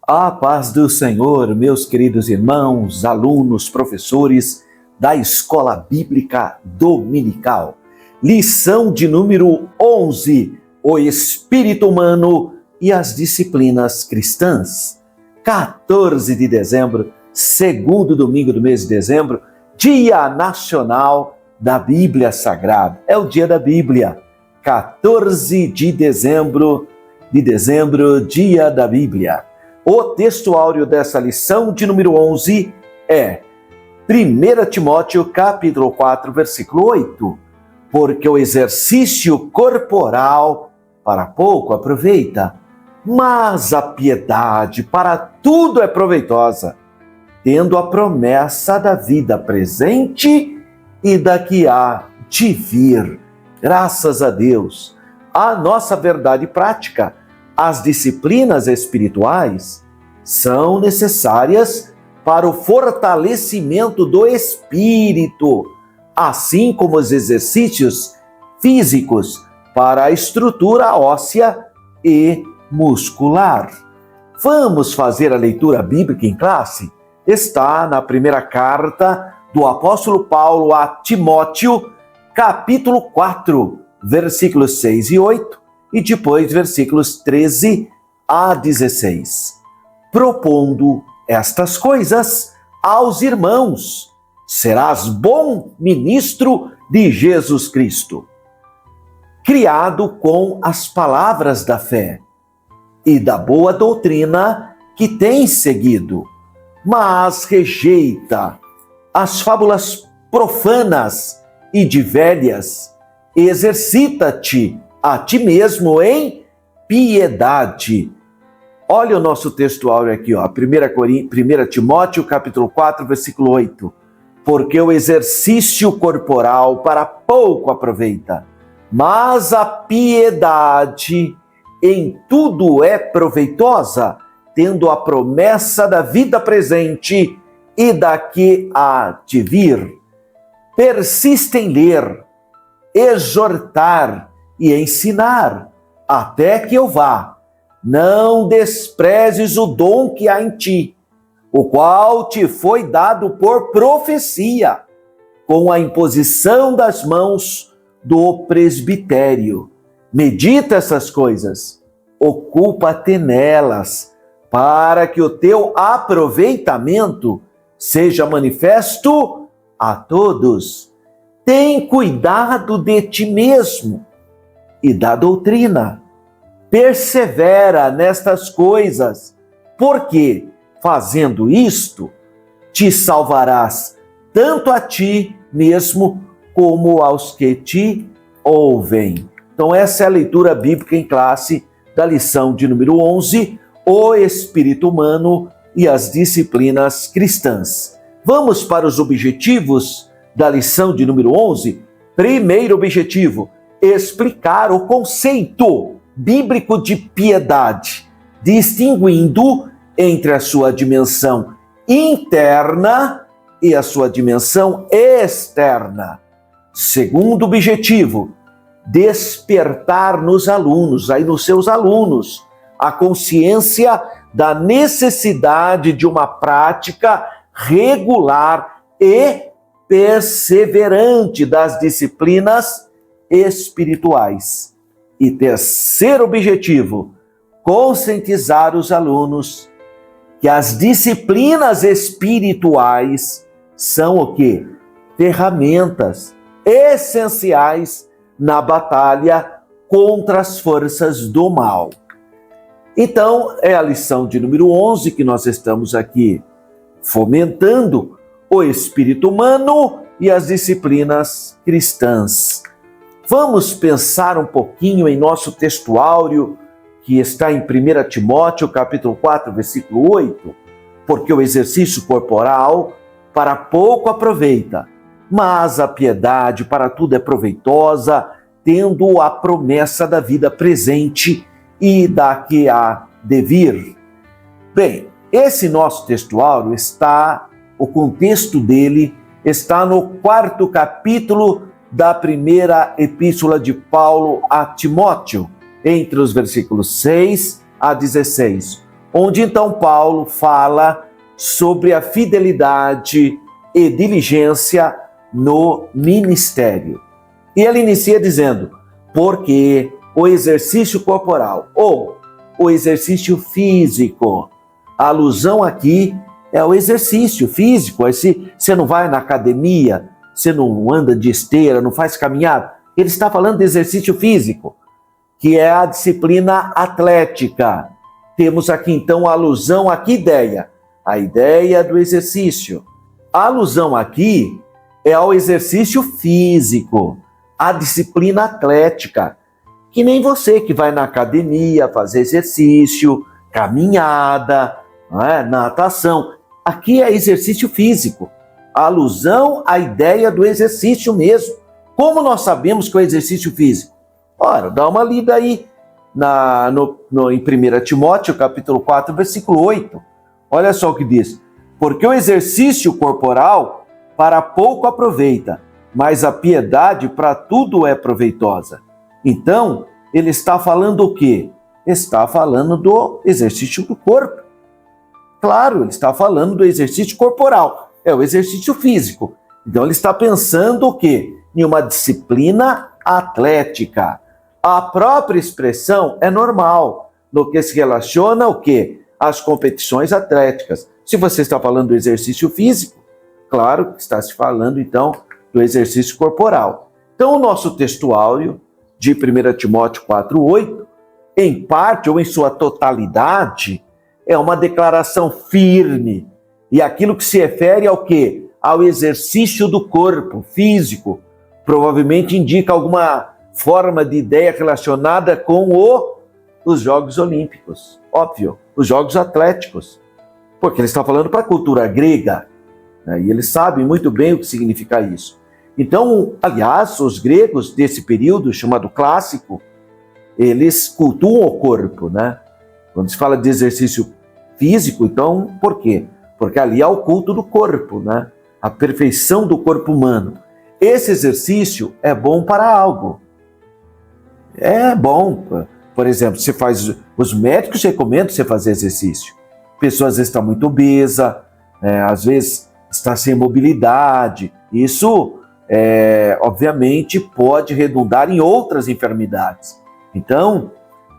A paz do Senhor, meus queridos irmãos, alunos, professores da Escola Bíblica Dominical. Lição de número 11, o Espírito Humano e as Disciplinas Cristãs. 14 de dezembro, segundo domingo do mês de dezembro, Dia Nacional da Bíblia Sagrada. É o dia da Bíblia. 14 de dezembro, Dia da Bíblia. O texto áureo dessa lição de número 11 é 1 Timóteo capítulo 4, versículo 8. Porque o exercício corporal para pouco aproveita, mas a piedade para tudo é proveitosa, tendo a promessa da vida presente e da que há de vir. Graças a Deus, a nossa verdade prática, as disciplinas espirituais são necessárias para o fortalecimento do espírito, assim como os exercícios físicos para a estrutura óssea e muscular. Vamos fazer a leitura bíblica em classe? Está na primeira carta do apóstolo Paulo a Timóteo, capítulo 4, versículos 6 e 8. E depois versículos 13 a 16. Propondo estas coisas aos irmãos, serás bom ministro de Jesus Cristo, criado com as palavras da fé e da boa doutrina que tens seguido, mas rejeita as fábulas profanas e de velhas, exercita-te a ti mesmo em piedade. Olha o nosso texto áureo aqui, 1 Timóteo, capítulo 4, versículo 8. Porque o exercício corporal para pouco aproveita, mas a piedade em tudo é proveitosa, tendo a promessa da vida presente e da que há de vir. Persiste em ler, exortar e ensinar, até que eu vá. Não desprezes o dom que há em ti, o qual te foi dado por profecia, com a imposição das mãos do presbitério. Medita essas coisas, ocupa-te nelas, para que o teu aproveitamento seja manifesto a todos. Tem cuidado de ti mesmo e da doutrina. Persevera nestas coisas, porque, fazendo isto, te salvarás tanto a ti mesmo como aos que te ouvem. Então essa é a leitura bíblica em classe da lição de número 11, o Espírito Humano e as Disciplinas Cristãs. Vamos para os objetivos da lição de número 11. Primeiro objetivo: explicar o conceito bíblico de piedade, distinguindo entre a sua dimensão interna e a sua dimensão externa. Segundo objetivo: despertar nos seus alunos, a consciência da necessidade de uma prática regular e perseverante das disciplinas espirituais. E terceiro objetivo: conscientizar os alunos que as disciplinas espirituais são o quê? Ferramentas essenciais na batalha contra as forças do mal. Então, é a lição de número 11 que nós estamos aqui fomentando o espírito humano e as disciplinas cristãs. Vamos pensar um pouquinho em nosso texto áureo, que está em 1 Timóteo, capítulo 4, versículo 8. Porque o exercício corporal para pouco aproveita, mas a piedade para tudo é proveitosa, tendo a promessa da vida presente e da que há de vir. Bem, esse nosso texto áureo o contexto dele está no 4º capítulo da primeira epístola de Paulo a Timóteo, entre os versículos 6 a 16. onde então Paulo fala sobre a fidelidade e diligência no ministério. E ele inicia dizendo, porque o exercício corporal ou o exercício físico, a alusão aqui é o exercício físico. Aí se você não vai na academia, você não anda de esteira, não faz caminhada, ele está falando de exercício físico, que é a disciplina atlética. Temos aqui então a alusão a que ideia? A ideia do exercício. A alusão aqui é ao exercício físico, a disciplina atlética, que nem você que vai na academia fazer exercício, caminhada, natação. Aqui é exercício físico. A alusão à ideia do exercício mesmo. Como nós sabemos que é o exercício físico? Ora, dá uma lida aí em 1 Timóteo, capítulo 4, versículo 8. Olha só o que diz. Porque o exercício corporal para pouco aproveita, mas a piedade para tudo é proveitosa. Então, ele está falando o quê? Está falando do exercício do corpo. Claro, ele está falando do exercício corporal. É o exercício físico. Então, ele está pensando o quê? Em uma disciplina atlética. A própria expressão é normal no que se relaciona ao quê? Às competições atléticas. Se você está falando do exercício físico, claro que está se falando, então, do exercício corporal. Então, o nosso textuário de 1 Timóteo 4,8, em parte ou em sua totalidade, é uma declaração firme. E aquilo que se refere ao quê? Ao exercício do corpo físico. Provavelmente indica alguma forma de ideia relacionada com os Jogos Olímpicos. Óbvio, os Jogos Atléticos. Porque ele está falando para a cultura grega, né? E eles sabem muito bem o que significa isso. Então, aliás, os gregos desse período, chamado clássico, eles cultuam o corpo, né? Quando se fala de exercício físico, então, por quê? Porque ali há o culto do corpo, né? A perfeição do corpo humano. Esse exercício é bom para algo. É bom, por exemplo, os médicos recomendam você fazer exercício. A pessoa às vezes está muito obesa, às vezes está sem mobilidade. Isso, obviamente, pode redundar em outras enfermidades. Então,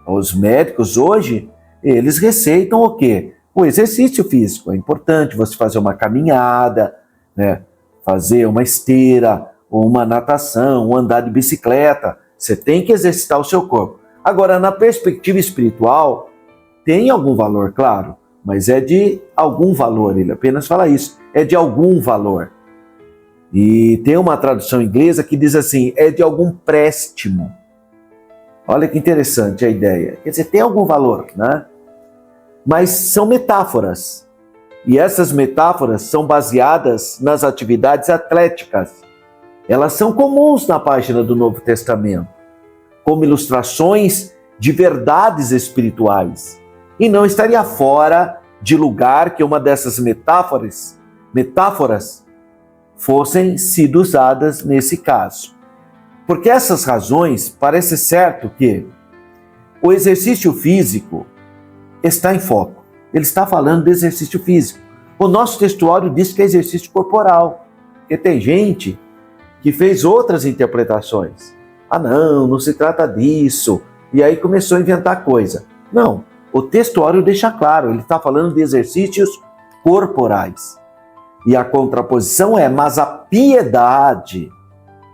os médicos hoje, eles receitam o quê? O exercício físico. É importante você fazer uma caminhada, né? Fazer uma esteira, ou uma natação, ou andar de bicicleta. Você tem que exercitar o seu corpo. Agora, na perspectiva espiritual, tem algum valor, claro, mas é de algum valor, ele apenas fala isso, é de algum valor. E tem uma tradução inglesa que diz assim, é de algum préstimo. Olha que interessante a ideia. Quer dizer, tem algum valor, né? Mas são metáforas. E essas metáforas são baseadas nas atividades atléticas. Elas são comuns na página do Novo Testamento, como ilustrações de verdades espirituais. E não estaria fora de lugar que uma dessas metáforas fossem sido usadas nesse caso. Porque essas razões, parece certo que o exercício físico está em foco. Ele está falando de exercício físico. O nosso textuário diz que é exercício corporal. Porque tem gente que fez outras interpretações. Ah, não se trata disso. E aí começou a inventar coisa. Não, o textuário deixa claro, ele está falando de exercícios corporais. E a contraposição é, mas a piedade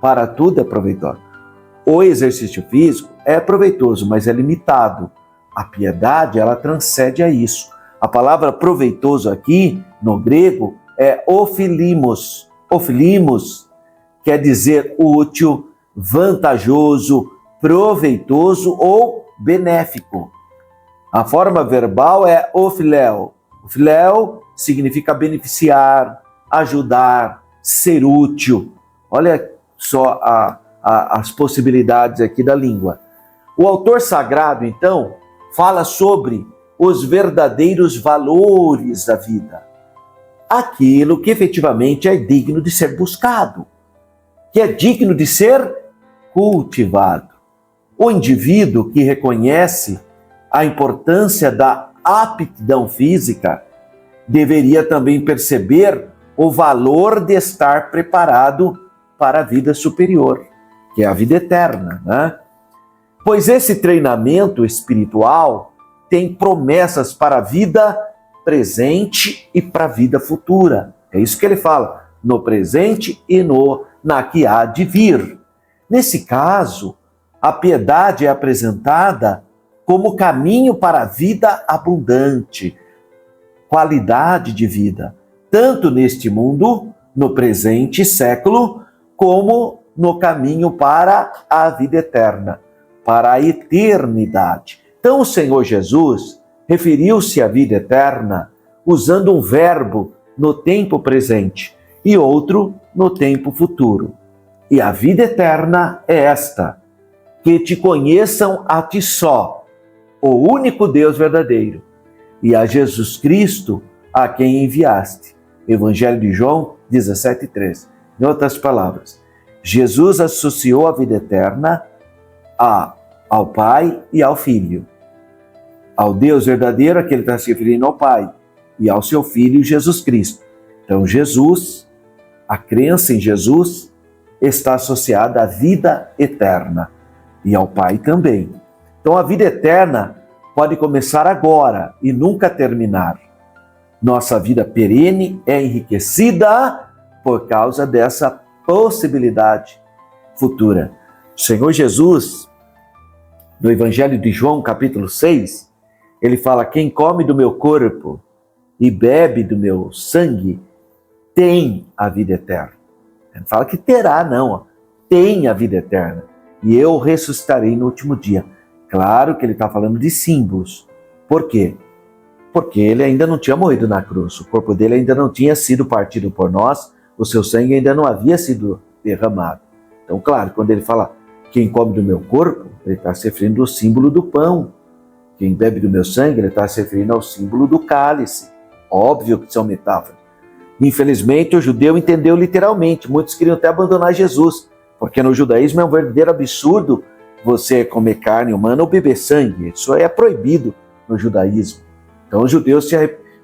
para tudo é proveitosa. O exercício físico é proveitoso, mas é limitado. A piedade, ela transcende a isso. A palavra proveitoso aqui, no grego, é ofilimos. Ofilimos quer dizer útil, vantajoso, proveitoso ou benéfico. A forma verbal é ofiléu. Ofiléu significa beneficiar, ajudar, ser útil. Olha só as possibilidades aqui da língua. O autor sagrado, então, fala sobre os verdadeiros valores da vida. Aquilo que efetivamente é digno de ser buscado, que é digno de ser cultivado. O indivíduo que reconhece a importância da aptidão física, deveria também perceber o valor de estar preparado para a vida superior, que é a vida eterna, né? Pois esse treinamento espiritual tem promessas para a vida presente e para a vida futura. É isso que ele fala, no presente e na que há de vir. Nesse caso, a piedade é apresentada como caminho para a vida abundante, qualidade de vida, tanto neste mundo, no presente século, como no caminho para a vida eterna, para a eternidade. Então o Senhor Jesus referiu-se à vida eterna usando um verbo no tempo presente e outro no tempo futuro. E a vida eterna é esta: que te conheçam a ti só, o único Deus verdadeiro, e a Jesus Cristo, a quem enviaste. Evangelho de João 17:13. Em outras palavras, Jesus associou a vida eterna ao Pai e ao Filho. Ao Deus verdadeiro, a que ele está se referindo ao Pai, e ao seu Filho Jesus Cristo. Então Jesus, a crença em Jesus, está associada à vida eterna e ao Pai também. Então a vida eterna pode começar agora e nunca terminar. Nossa vida perene é enriquecida por causa dessa possibilidade futura. O Senhor Jesus, no Evangelho de João, capítulo 6, ele fala: quem come do meu corpo e bebe do meu sangue tem a vida eterna. Ele fala que terá, não, tem a vida eterna. E eu ressuscitarei no último dia. Claro que ele está falando de símbolos. Por quê? Porque ele ainda não tinha morrido na cruz. O corpo dele ainda não tinha sido partido por nós. O seu sangue ainda não havia sido derramado. Então, claro, quando ele fala quem come do meu corpo, ele está se referindo ao símbolo do pão. Quem bebe do meu sangue, ele está se referindo ao símbolo do cálice. Óbvio que são metáforas. Infelizmente, o judeu entendeu literalmente. Muitos queriam até abandonar Jesus, porque no judaísmo é um verdadeiro absurdo você comer carne humana ou beber sangue. Isso é proibido no judaísmo. Então os judeus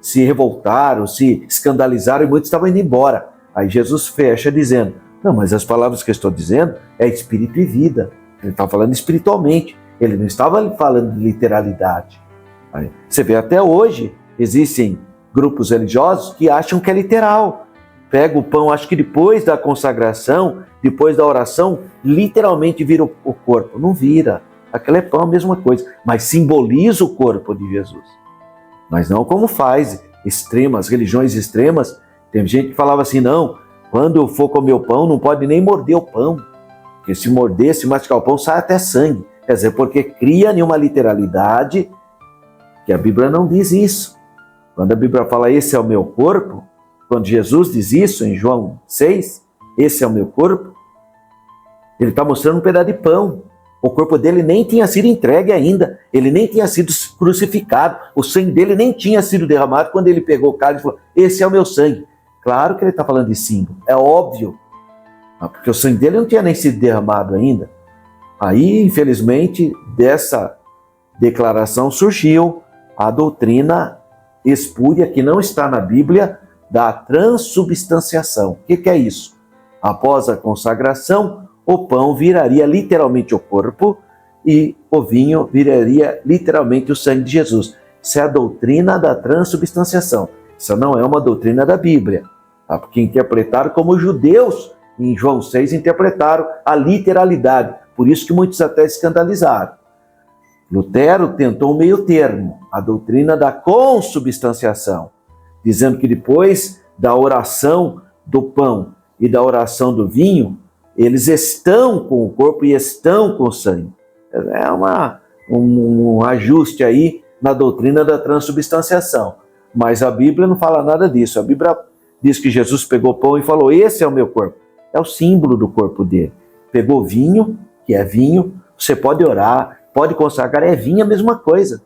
se revoltaram, se escandalizaram e muitos estavam indo embora. Aí Jesus fecha dizendo: não, mas as palavras que eu estou dizendo é espírito e vida. Ele está falando espiritualmente. Ele não estava falando de literalidade. Aí, você vê até hoje, existem grupos religiosos que acham que é literal. Pega o pão, acho que depois da consagração, depois da oração, literalmente vira o corpo. Não vira. Aquele é pão, a mesma coisa. Mas simboliza o corpo de Jesus. Mas não como faz religiões extremas. Tem gente que falava assim: não, quando eu for comer o pão, não pode nem morder o pão. Porque se morder, se mastigar o pão, sai até sangue. Quer dizer, porque cria em uma literalidade que a Bíblia não diz isso. Quando a Bíblia fala esse é o meu corpo, quando Jesus diz isso em João 6, esse é o meu corpo, ele está mostrando um pedaço de pão. O corpo dele nem tinha sido entregue ainda, ele nem tinha sido crucificado, o sangue dele nem tinha sido derramado quando ele pegou o cálice e falou: esse é o meu sangue. Claro que ele está falando de símbolo, é óbvio, porque o sangue dele não tinha nem sido derramado ainda. Aí, infelizmente, dessa declaração surgiu a doutrina espúria, que não está na Bíblia, da transubstanciação. O que é isso? Após a consagração, o pão viraria literalmente o corpo e o vinho viraria literalmente o sangue de Jesus. Isso é a doutrina da transubstanciação. Isso não é uma doutrina da Bíblia, tá? Porque interpretaram como os judeus, em João 6, interpretaram a literalidade. Por isso que muitos até escandalizaram. Lutero tentou um meio termo, a doutrina da consubstanciação, dizendo que depois da oração do pão e da oração do vinho, eles estão com o corpo e estão com o sangue. É um ajuste aí na doutrina da transubstanciação. Mas a Bíblia não fala nada disso. A Bíblia diz que Jesus pegou o pão e falou: esse é o meu corpo. É o símbolo do corpo dele. Pegou vinho, que é vinho, você pode orar, pode consagrar, é vinho, a mesma coisa.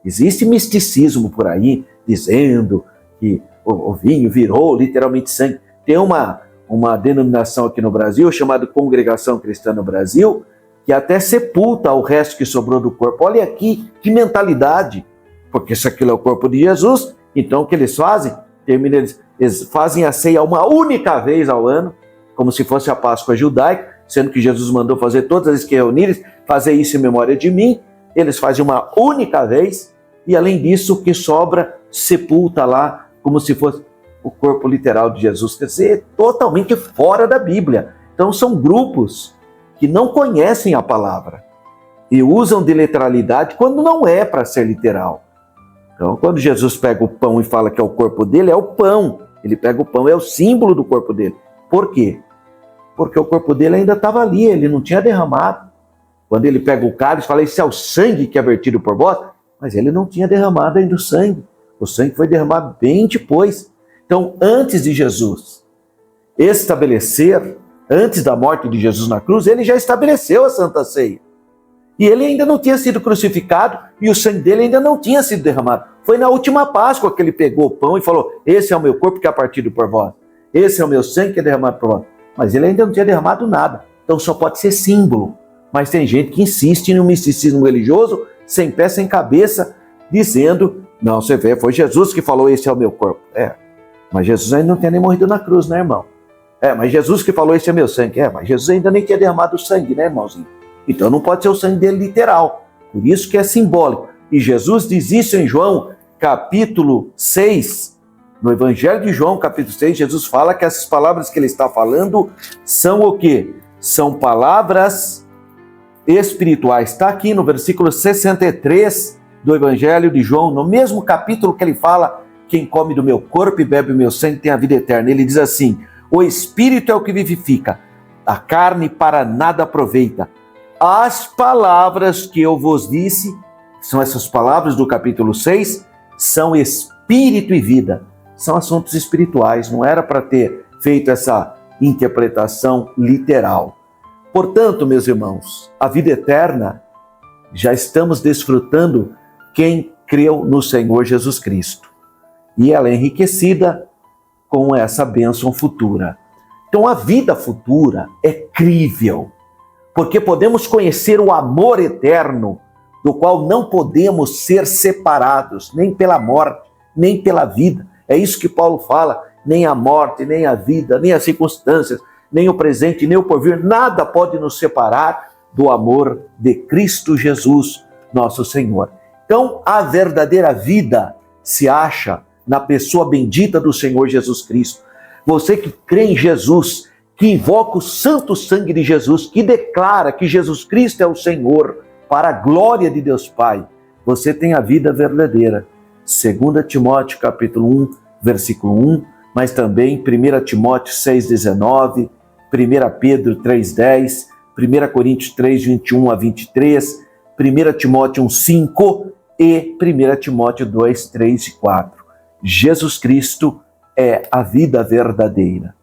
Existe misticismo por aí, dizendo que o vinho virou literalmente sangue. Tem uma denominação aqui no Brasil, chamada Congregação Cristã no Brasil, que até sepulta o resto que sobrou do corpo. Olha aqui, que mentalidade. porque se aquilo é o corpo de Jesus, então o que eles fazem? Eles fazem a ceia uma única vez ao ano, como se fosse a Páscoa judaica, sendo que Jesus mandou fazer todas as vezes que reunirem, fazer isso em memória de mim. Eles fazem uma única vez, e além disso, o que sobra, sepulta lá, como se fosse o corpo literal de Jesus. Quer dizer, totalmente fora da Bíblia. Então são grupos que não conhecem a palavra e usam de literalidade quando não é para ser literal. Então, quando Jesus pega o pão e fala que é o corpo dele, é o pão. Ele pega o pão, é o símbolo do corpo dele. Por quê? Porque o corpo dele ainda estava ali, ele não tinha derramado. Quando ele pega o cálice, fala, esse é o sangue que é vertido por vós, mas ele não tinha derramado ainda o sangue. O sangue foi derramado bem depois. Então, antes de Jesus estabelecer, antes da morte de Jesus na cruz, ele já estabeleceu a Santa Ceia. E ele ainda não tinha sido crucificado e o sangue dele ainda não tinha sido derramado. Foi na última Páscoa que ele pegou o pão e falou, esse é o meu corpo que é partido por vós. Esse é o meu sangue que é derramado por vós. Mas ele ainda não tinha derramado nada. Então só pode ser símbolo. Mas tem gente que insiste no misticismo religioso, sem pé, sem cabeça, dizendo, não, você vê, foi Jesus que falou, esse é o meu corpo. Mas Jesus ainda não tinha nem morrido na cruz, né, irmão? Mas Jesus que falou, esse é meu sangue. Mas Jesus ainda nem tinha derramado o sangue, né, irmãozinho? Então não pode ser o sangue dele literal. Por isso que é simbólico. E Jesus diz isso em João, capítulo 6. No Evangelho de João, capítulo 6, Jesus fala que essas palavras que ele está falando são o quê? São palavras espirituais. Está aqui no versículo 63 do Evangelho de João, no mesmo capítulo que ele fala, quem come do meu corpo e bebe o meu sangue tem a vida eterna. Ele diz assim, o Espírito é o que vivifica, a carne para nada aproveita. As palavras que eu vos disse, são essas palavras do capítulo 6, são espírito e vida. São assuntos espirituais, não era para ter feito essa interpretação literal. Portanto, meus irmãos, a vida eterna já estamos desfrutando quem creu no Senhor Jesus Cristo. E ela é enriquecida com essa bênção futura. Então a vida futura é crível, porque podemos conhecer o amor eterno, do qual não podemos ser separados, nem pela morte, nem pela vida. É isso que Paulo fala, nem a morte, nem a vida, nem as circunstâncias, nem o presente, nem o porvir, nada pode nos separar do amor de Cristo Jesus, nosso Senhor. Então, a verdadeira vida se acha na pessoa bendita do Senhor Jesus Cristo. Você que crê em Jesus, que invoca o santo sangue de Jesus, que declara que Jesus Cristo é o Senhor, para a glória de Deus Pai, você tem a vida verdadeira. 2 Timóteo capítulo 1, versículo 1, mas também 1 Timóteo 6,19, 1 Pedro 3,10, 1 Coríntios 3, 21 a 23, 1 Timóteo 1, 5 e 1 Timóteo 2, 3 e 4. Jesus Cristo é a vida verdadeira.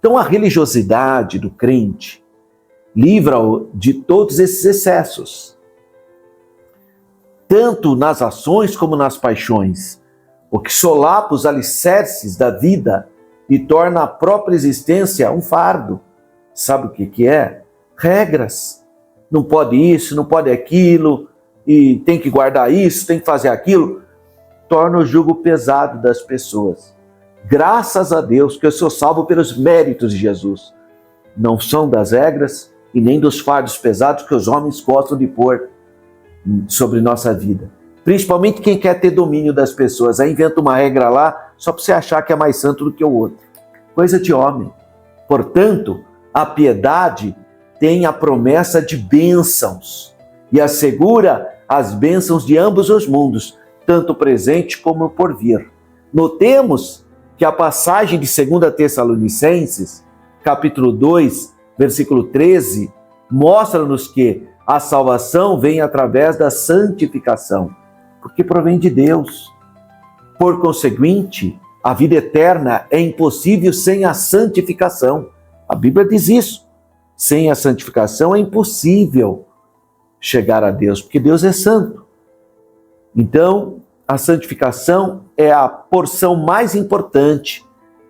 Então a religiosidade do crente livra-o de todos esses excessos, tanto nas ações como nas paixões, o que solapa os alicerces da vida e torna a própria existência um fardo. Sabe o que é? Regras. Não pode isso, não pode aquilo, e tem que guardar isso, tem que fazer aquilo. Torna o jugo pesado das pessoas. Graças a Deus que eu sou salvo pelos méritos de Jesus. Não são das regras e nem dos fardos pesados que os homens gostam de pôr sobre nossa vida. Principalmente quem quer ter domínio das pessoas. Aí inventa uma regra lá só para você achar que é mais santo do que o outro. Coisa de homem. Portanto, a piedade tem a promessa de bênçãos e assegura as bênçãos de ambos os mundos, tanto presente como o porvir. Notemos que a passagem de 2 Tessalonicenses, capítulo 2, versículo 13, mostra-nos que a salvação vem através da santificação, porque provém de Deus. Por conseguinte, a vida eterna é impossível sem a santificação. A Bíblia diz isso. Sem a santificação é impossível chegar a Deus, porque Deus é santo. Então, a santificação é a porção mais importante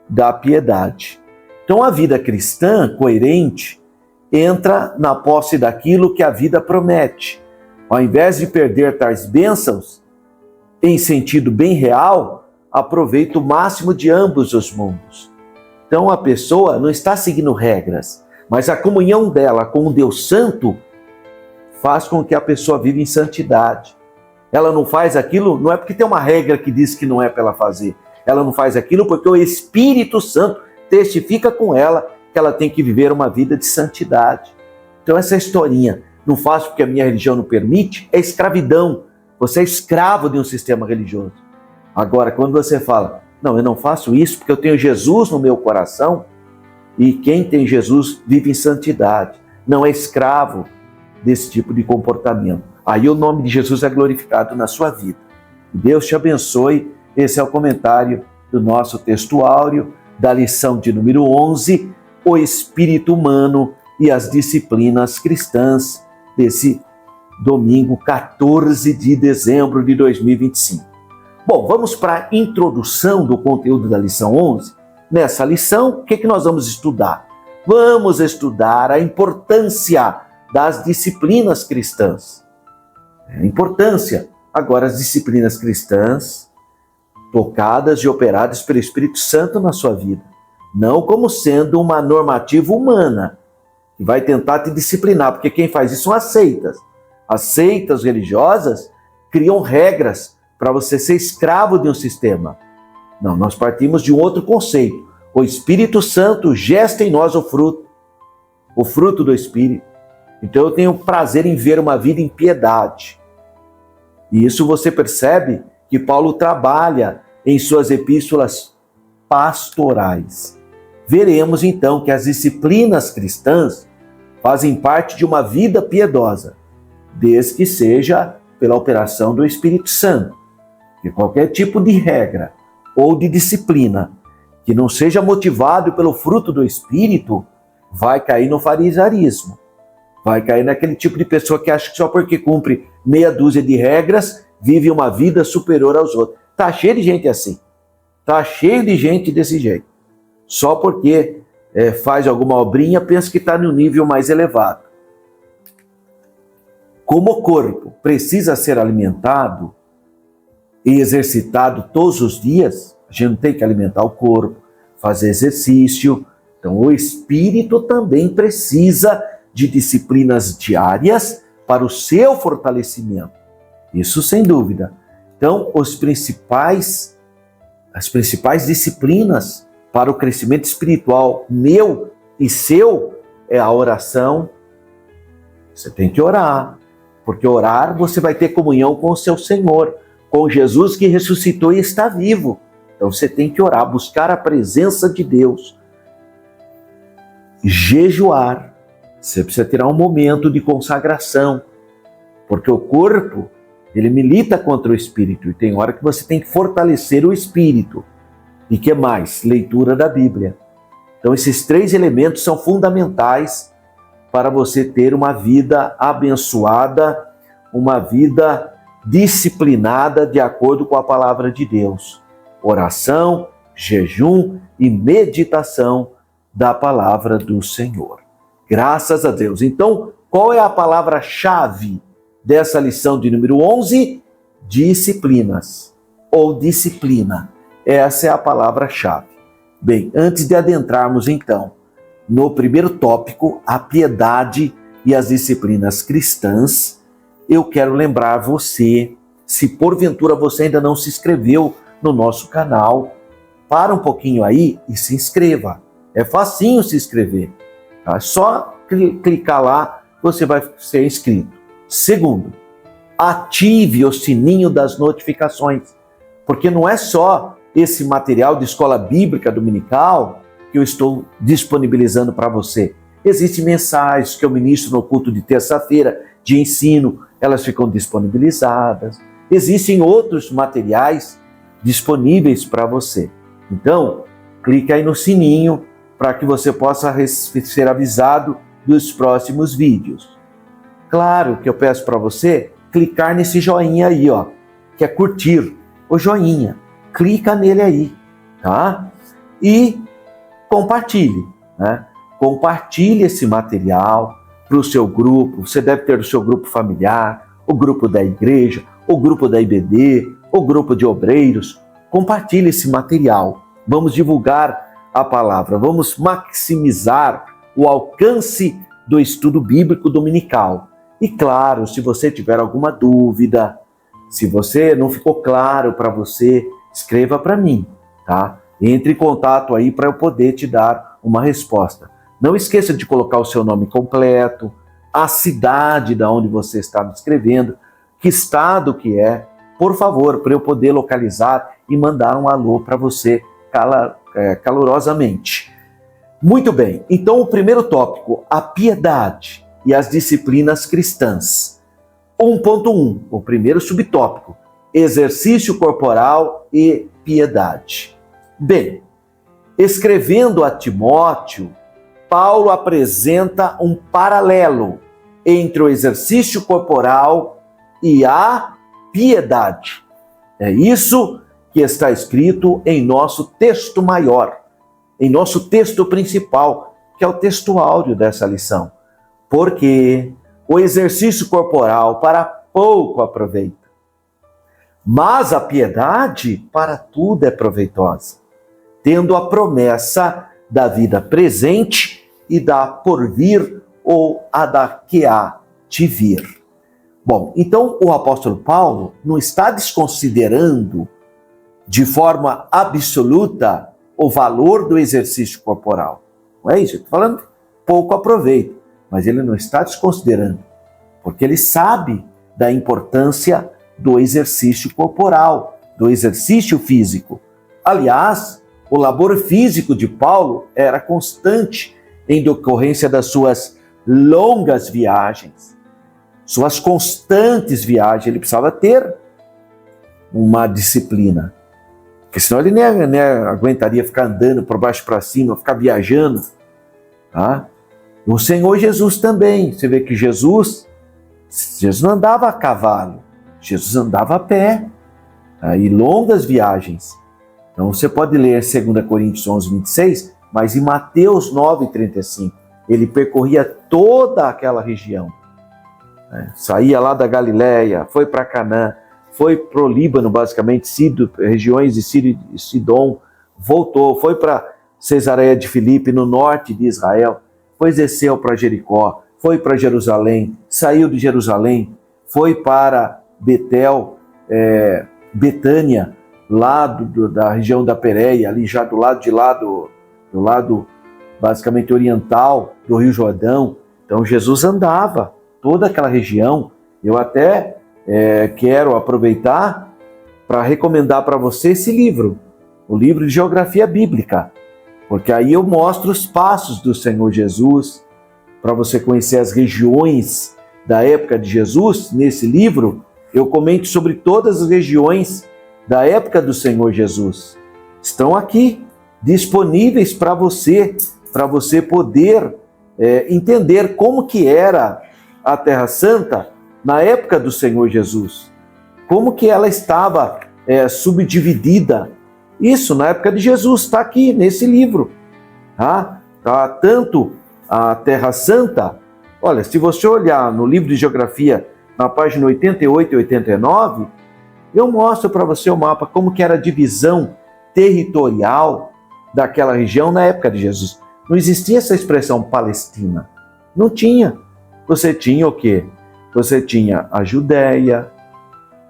da piedade. Então, a vida cristã coerente entra na posse daquilo que a vida promete. Ao invés de perder tais bênçãos, em sentido bem real, aproveita o máximo de ambos os mundos. Então a pessoa não está seguindo regras, mas a comunhão dela com o Deus Santo faz com que a pessoa viva em santidade. Ela não faz aquilo, não é porque tem uma regra que diz que não é para ela fazer. Ela não faz aquilo porque o Espírito Santo testifica com ela que ela tem que viver uma vida de santidade. Então essa historinha, não faço porque a minha religião não permite, é escravidão. Você é escravo de um sistema religioso. Agora, quando você fala, não, eu não faço isso porque eu tenho Jesus no meu coração, e quem tem Jesus vive em santidade, não é escravo desse tipo de comportamento. Aí o nome de Jesus é glorificado na sua vida. Deus te abençoe. Esse é o comentário do nosso texto áureo, da lição de número 11, o espírito humano e as disciplinas cristãs, desse domingo 14 de dezembro de 2025. Bom, vamos para a introdução do conteúdo da lição 11. Nessa lição, o que nós vamos estudar? Vamos estudar a importância das disciplinas cristãs. A importância. Agora, as disciplinas cristãs tocadas e operadas pelo Espírito Santo na sua vida. Não como sendo uma normativa humana, que vai tentar te disciplinar, porque quem faz isso são as seitas. As seitas religiosas criam regras para você ser escravo de um sistema. Não, nós partimos de um outro conceito. O Espírito Santo gesta em nós o fruto do Espírito. Então eu tenho prazer em ver uma vida em piedade. E isso você percebe que Paulo trabalha em suas epístolas pastorais. Veremos então que as disciplinas cristãs fazem parte de uma vida piedosa, desde que seja pela operação do Espírito Santo. Que qualquer tipo de regra ou de disciplina que não seja motivado pelo fruto do Espírito vai cair no farisaísmo. Vai cair naquele tipo de pessoa que acha que só porque cumpre meia dúzia de regras vive uma vida superior aos outros. Tá cheio de gente assim. Tá cheio de gente desse jeito. Só porque faz alguma obrinha, pensa que está no nível mais elevado. Como o corpo precisa ser alimentado e exercitado todos os dias, a gente não tem que alimentar o corpo, fazer exercício. Então o espírito também precisa de disciplinas diárias para o seu fortalecimento. Isso sem dúvida. Então as principais disciplinas para o crescimento espiritual meu e seu é a oração. Você tem que orar, porque orar você vai ter comunhão com o seu Senhor, com Jesus que ressuscitou e está vivo. Então você tem que orar, buscar a presença de Deus. Jejuar. Você precisa tirar um momento de consagração, porque o corpo, ele milita contra o espírito, e tem hora que você tem que fortalecer o espírito. E que mais? Leitura da Bíblia. Então esses três elementos são fundamentais para você ter uma vida abençoada, uma vida disciplinada de acordo com a palavra de Deus. Oração, jejum e meditação da palavra do Senhor. Graças a Deus. Então, qual é a palavra-chave dessa lição de número 11? Disciplinas, ou disciplina. Essa é a palavra-chave. Bem, antes de adentrarmos então no primeiro tópico, a piedade e as disciplinas cristãs, eu quero lembrar você, se porventura você ainda não se inscreveu no nosso canal, para um pouquinho aí e se inscreva. É facinho se inscrever. Tá? É só clicar lá, você vai ser inscrito. Segundo, ative o sininho das notificações, porque não é só esse material de escola bíblica dominical que eu estou disponibilizando para você. Existem mensagens que eu ministro no culto de terça-feira de ensino, elas ficam disponibilizadas. Existem outros materiais disponíveis para você. Então, clique aí no sininho para que você possa ser avisado dos próximos vídeos. Claro que eu peço para você clicar nesse joinha aí, ó, que é curtir, o joinha. Clica nele aí, tá? E compartilhe, né? Compartilhe esse material para o seu grupo. Você deve ter o seu grupo familiar, o grupo da igreja, o grupo da IBD, o grupo de obreiros. Compartilhe esse material. Vamos divulgar a palavra, vamos maximizar o alcance do estudo bíblico dominical. E claro, se você tiver alguma dúvida, se você não ficou claro para você, escreva para mim, tá? Entre em contato aí para eu poder te dar uma resposta. Não esqueça de colocar o seu nome completo, a cidade da onde você está me escrevendo, que estado que é, por favor, para eu poder localizar e mandar um alô para você calorosamente. Muito bem, então o primeiro tópico, a piedade e as disciplinas cristãs. 1.1, o primeiro subtópico, exercício corporal e piedade. Bem, escrevendo a Timóteo, Paulo apresenta um paralelo entre o exercício corporal e a piedade. É isso que está escrito em nosso texto maior, em nosso texto principal, que é o texto áureo dessa lição. Porque o exercício corporal para pouco aproveita, mas a piedade para tudo é proveitosa, tendo a promessa da vida presente e da porvir ou a da que há de vir. Bom, então o apóstolo Paulo não está desconsiderando de forma absoluta o valor do exercício corporal. Não é isso? Eu estou falando pouco aproveita, mas ele não está desconsiderando, porque ele sabe da importância do exercício corporal, do exercício físico. Aliás, o labor físico de Paulo era constante em decorrência das suas longas viagens, suas constantes viagens. Ele precisava ter uma disciplina, porque senão ele nem aguentaria ficar andando por baixo para cima, ficar viajando. Tá? O Senhor Jesus também, você vê que Jesus não andava a cavalo, Jesus andava a pé, e longas viagens. Então você pode ler 2 Coríntios 11, 26, mas em Mateus 9, 35, ele percorria toda aquela região. Saía lá da Galileia, foi para Canaã, foi para o Líbano, basicamente, regiões de Sírio e Sidom, voltou, foi para Cesareia de Filipe, no norte de Israel, depois desceu para Jericó, foi para Jerusalém, saiu de Jerusalém, foi para Betel, Betânia, lá da região da Pérea, ali já do lado basicamente oriental do Rio Jordão. Então Jesus andava toda aquela região. Eu até quero aproveitar para recomendar para você esse livro, o livro de Geografia Bíblica, porque aí eu mostro os passos do Senhor Jesus, para você conhecer as regiões da época de Jesus. Nesse livro eu comento sobre todas as regiões da época do Senhor Jesus. Estão aqui, disponíveis para você poder entender como que era a Terra Santa na época do Senhor Jesus. Como que ela estava subdividida. Isso, na época de Jesus, está aqui nesse livro. Tá tanto a Terra Santa, olha, se você olhar no livro de Geografia, na página 88 e 89, eu mostro para você o mapa, como que era a divisão territorial daquela região na época de Jesus. Não existia essa expressão Palestina. Não tinha. Você tinha o quê? Você tinha a Judéia,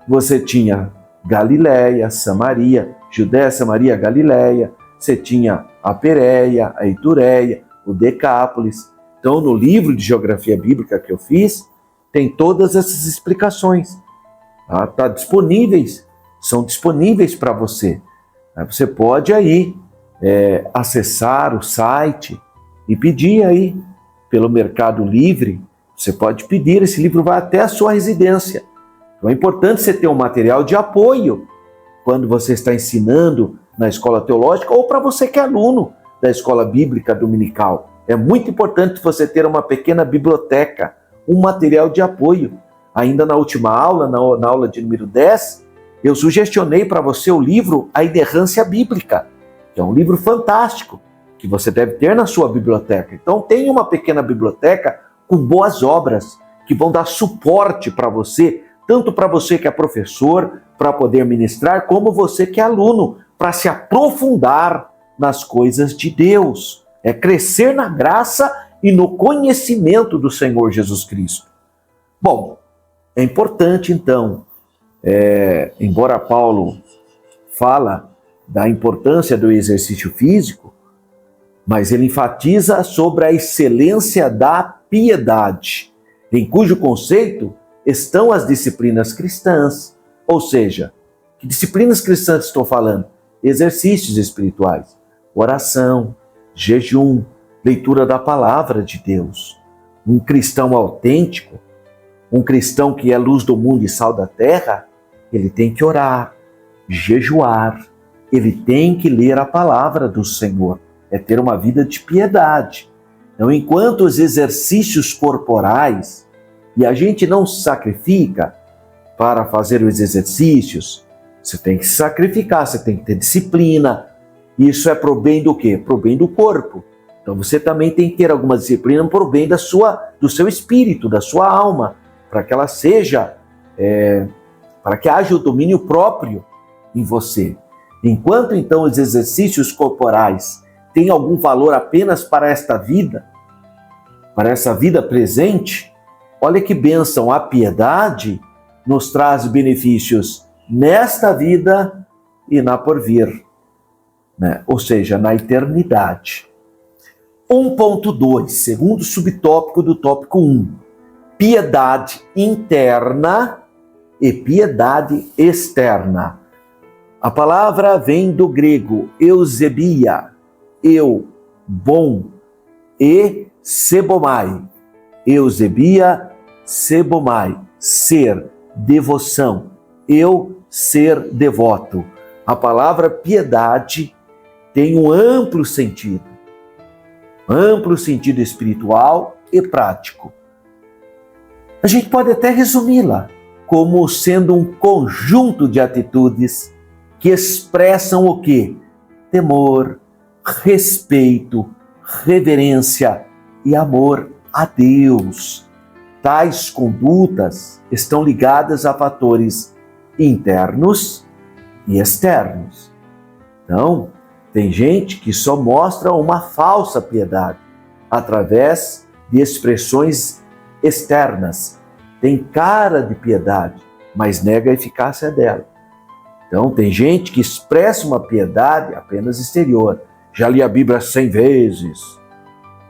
você tinha Galileia, Samaria, Judéia, Samaria, Galileia, você tinha a Pérea, a Itureia, o Decápolis. Então, no livro de Geografia Bíblica que eu fiz, tem todas essas explicações. São disponíveis para você. Você pode aí acessar o site e pedir aí pelo Mercado Livre. Você pode pedir, esse livro vai até a sua residência. Então é importante você ter um material de apoio quando você está ensinando na escola teológica ou para você que é aluno da escola bíblica dominical. É muito importante você ter uma pequena biblioteca, um material de apoio. Ainda na última aula, na aula de número 10, eu sugestionei para você o livro A Inerrância Bíblica, que é um livro fantástico, que você deve ter na sua biblioteca. Então tenha uma pequena biblioteca com boas obras, que vão dar suporte para você tanto para você que é professor, para poder ministrar, como você que é aluno, para se aprofundar nas coisas de Deus. É crescer na graça e no conhecimento do Senhor Jesus Cristo. Bom, é importante então, embora Paulo fala da importância do exercício físico, mas ele enfatiza sobre a excelência da piedade, em cujo conceito estão as disciplinas cristãs. Ou seja, que disciplinas cristãs estou falando? Exercícios espirituais, oração, jejum, leitura da palavra de Deus. Um cristão autêntico, um cristão que é luz do mundo e sal da terra, ele tem que orar, jejuar, ele tem que ler a palavra do Senhor, é ter uma vida de piedade. Então, enquanto os exercícios corporais, e a gente não se sacrifica para fazer os exercícios, você tem que se sacrificar, você tem que ter disciplina. Isso é pro bem do quê? Pro bem do corpo. Então você também tem que ter alguma disciplina pro bem do seu espírito, da sua alma, para que ela seja, para que haja o domínio próprio em você. Enquanto então os exercícios corporais têm algum valor apenas para esta vida, para essa vida presente, olha que bênção, a piedade nos traz benefícios nesta vida e na porvir, né? Ou seja, na eternidade. 1.2, segundo subtópico do tópico 1, piedade interna e piedade externa. A palavra vem do grego eusebia, eu, bom, e sebomai. Eusebia, sebomai, ser, devoção. Eu, ser devoto. A palavra piedade tem um amplo sentido espiritual e prático. A gente pode até resumi-la como sendo um conjunto de atitudes que expressam o quê? Temor, respeito, reverência e amor a Deus. Tais condutas estão ligadas a fatores internos e externos. Então, tem gente que só mostra uma falsa piedade através de expressões externas. Tem cara de piedade, mas nega a eficácia dela. Então, tem gente que expressa uma piedade apenas exterior. Já li a Bíblia 100 vezes.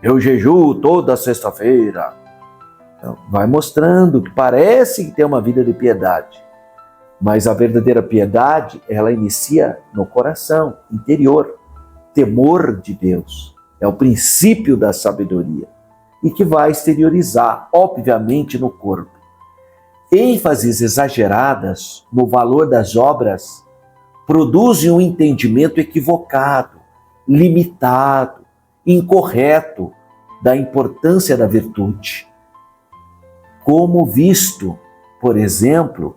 Eu jejuo toda sexta-feira. Então, vai mostrando que parece que tem uma vida de piedade. Mas a verdadeira piedade, ela inicia no coração interior. Temor de Deus. É o princípio da sabedoria. E que vai exteriorizar, obviamente, no corpo. ênfases exageradas no valor das obras produzem um entendimento equivocado, limitado, incorreto da importância da virtude. Como visto, por exemplo,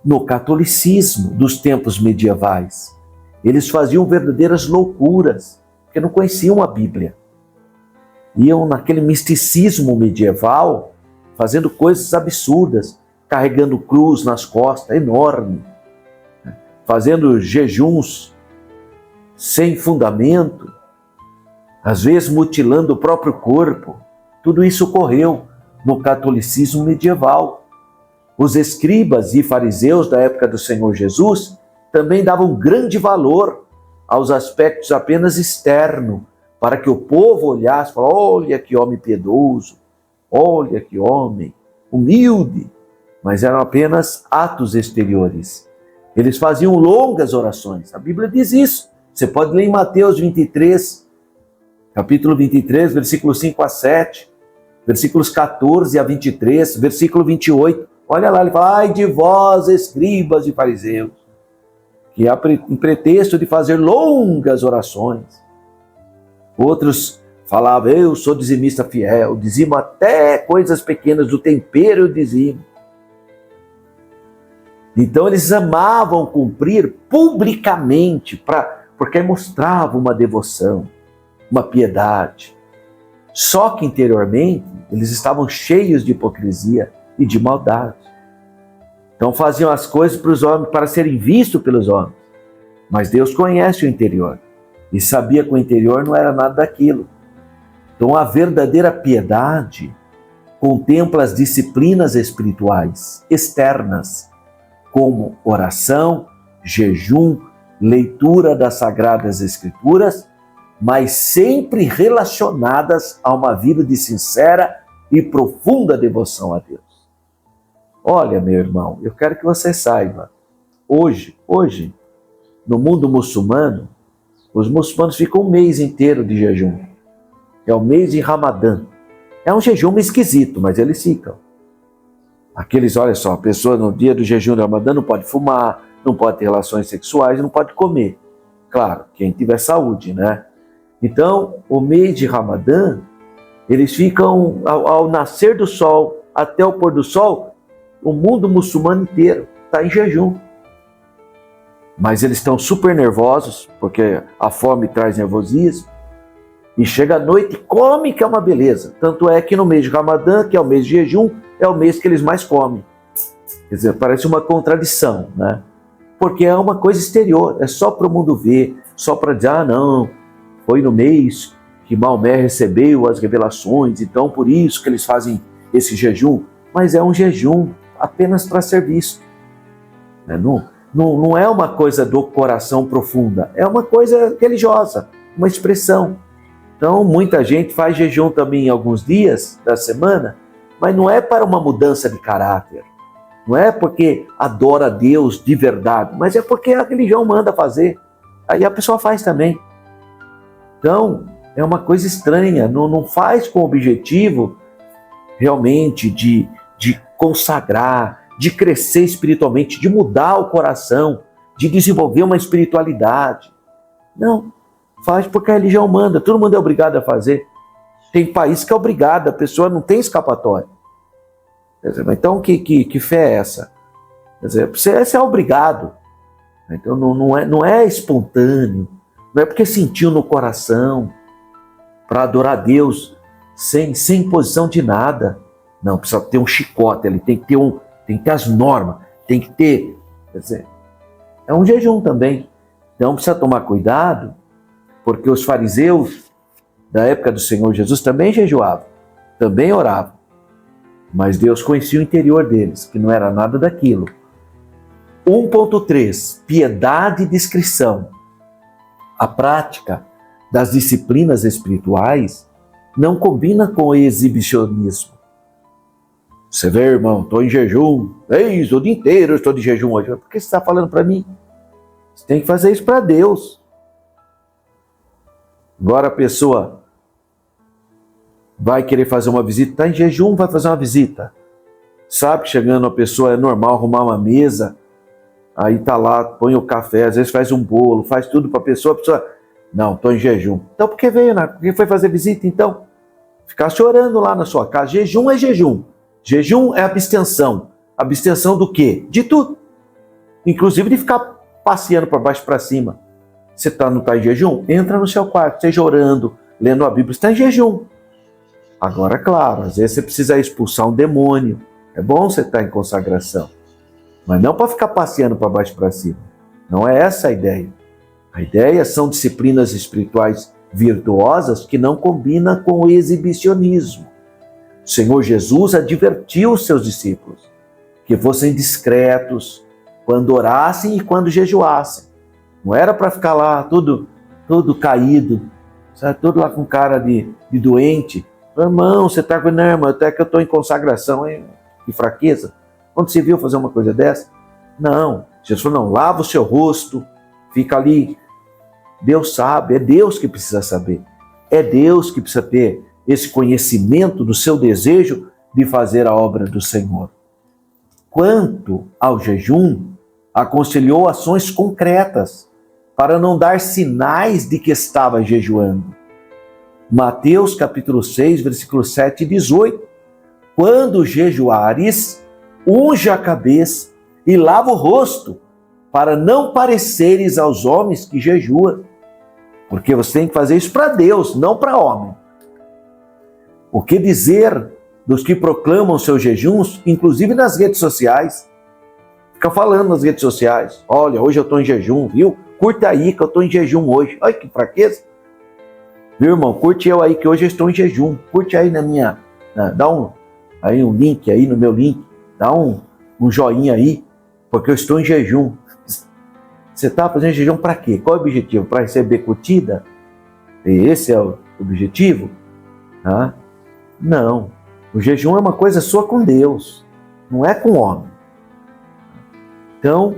no catolicismo dos tempos medievais. Eles faziam verdadeiras loucuras, porque não conheciam a Bíblia. Iam naquele misticismo medieval, fazendo coisas absurdas, carregando cruz nas costas, enorme, fazendo jejuns sem fundamento, às vezes mutilando o próprio corpo. Tudo isso ocorreu no catolicismo medieval. Os escribas e fariseus da época do Senhor Jesus também davam grande valor aos aspectos apenas externos, para que o povo olhasse e falasse: olha que homem piedoso, olha que homem humilde. Mas eram apenas atos exteriores. Eles faziam longas orações. A Bíblia diz isso. Você pode ler em Mateus 23, capítulo 23, versículos 5 a 7, versículos 14 a 23, versículo 28. Olha lá, ele fala: ai de vós, escribas e fariseus, que há em pretexto de fazer longas orações. Outros falavam: eu sou dizimista fiel, dizimo até coisas pequenas do tempero, eu dizimo. Então eles amavam cumprir publicamente, porque mostravam uma devoção, uma piedade. Só que interiormente eles estavam cheios de hipocrisia e de maldade. Então faziam as coisas para os homens, para serem vistos pelos homens. Mas Deus conhece o interior e sabia que o interior não era nada daquilo. Então a verdadeira piedade contempla as disciplinas espirituais externas, como oração, jejum, leitura das Sagradas Escrituras, mas sempre relacionadas a uma vida de sincera e profunda devoção a Deus. Olha, meu irmão, eu quero que você saiba, hoje, no mundo muçulmano, os muçulmanos ficam um mês inteiro de jejum. É o mês de Ramadã. É um jejum esquisito, mas eles ficam. Aqueles, olha só, a pessoa no dia do jejum de Ramadã não pode fumar, não pode ter relações sexuais, não pode comer. Claro, quem tiver saúde, né? Então, o mês de Ramadã, eles ficam ao nascer do sol até o pôr do sol, o mundo muçulmano inteiro está em jejum. Mas eles estão super nervosos, porque a fome traz nervosismo, e chega à noite e come, que é uma beleza. Tanto é que no mês de Ramadã, que é o mês de jejum, é o mês que eles mais comem. Quer dizer, parece uma contradição, né? Porque é uma coisa exterior, é só para o mundo ver, só para dizer, não, foi no mês que Maomé recebeu as revelações, então por isso que eles fazem esse jejum. Mas é um jejum apenas para ser visto. Né? Não é uma coisa do coração profunda, é uma coisa religiosa, uma expressão. Então, muita gente faz jejum também em alguns dias da semana, mas não é para uma mudança de caráter. Não é porque adora a Deus de verdade, mas é porque a religião manda fazer. Aí a pessoa faz também. Então, é uma coisa estranha, não faz com o objetivo realmente de consagrar, de crescer espiritualmente, de mudar o coração, de desenvolver uma espiritualidade. Não. Faz porque a religião manda, todo mundo é obrigado a fazer. Tem país que é obrigado, a pessoa não tem escapatória. Quer dizer, então que fé é essa? Quer dizer, você é obrigado. Então não é espontâneo, não é porque sentiu no coração para adorar a Deus sem imposição de nada. Não, precisa ter um chicote, ele tem que ter as normas, tem que ter. Quer dizer, é um jejum também. Então precisa tomar cuidado, porque os fariseus da época do Senhor Jesus também jejuavam, também oravam. Mas Deus conhecia o interior deles, que não era nada daquilo. 1.3. Piedade e discrição. A prática das disciplinas espirituais não combina com o exibicionismo. Você vê, irmão, estou em jejum. O dia inteiro eu estou de jejum hoje. Por que você está falando para mim? Você tem que fazer isso para Deus. Agora a pessoa vai querer fazer uma visita, está em jejum, vai fazer uma visita. Sabe que chegando a pessoa é normal arrumar uma mesa, aí está lá, põe o café, às vezes faz um bolo, faz tudo para a pessoa, não, estou em jejum. Então por que veio, né? Por que foi fazer visita então? Ficar chorando lá na sua casa. Jejum é jejum. Jejum é abstenção. Abstenção do quê? De tudo. Inclusive de ficar passeando para baixo e para cima. Você não está em jejum? Entra no seu quarto, esteja orando, lendo a Bíblia, você está em jejum. Agora, claro, às vezes você precisa expulsar um demônio. É bom você estar em consagração. Mas não para ficar passeando para baixo e para cima. Não é essa a ideia. A ideia são disciplinas espirituais virtuosas que não combinam com o exibicionismo. O Senhor Jesus advertiu os seus discípulos que fossem discretos quando orassem e quando jejuassem. Não era para ficar lá todo caído, sabe? Todo lá com cara de doente. Irmão, você está com... Não, irmão, até que eu estou em consagração, hein? Que fraqueza. Quando você viu fazer uma coisa dessa? Não. Jesus falou, não, lava o seu rosto, fica ali. Deus sabe, é Deus que precisa saber. É Deus que precisa ter esse conhecimento do seu desejo de fazer a obra do Senhor. Quanto ao jejum, aconselhou ações concretas para não dar sinais de que estava jejuando. Mateus capítulo 6, versículos 7 e 18. Quando jejuares, unge a cabeça e lava o rosto, para não pareceres aos homens que jejuam. Porque você tem que fazer isso para Deus, não para homem. O que dizer dos que proclamam seus jejuns, inclusive nas redes sociais? Fica falando nas redes sociais. Olha, hoje eu estou em jejum, viu? Curta aí que eu estou em jejum hoje. Olha que fraqueza. Viu, irmão? Curte eu aí que hoje eu estou em jejum. Curte aí na minha... dá um link aí no meu link. Dá um joinha aí, porque eu estou em jejum. Você está fazendo jejum para quê? Qual é o objetivo? Para receber curtida? Esse é o objetivo? Não. O jejum é uma coisa sua com Deus, não é com o homem. Então,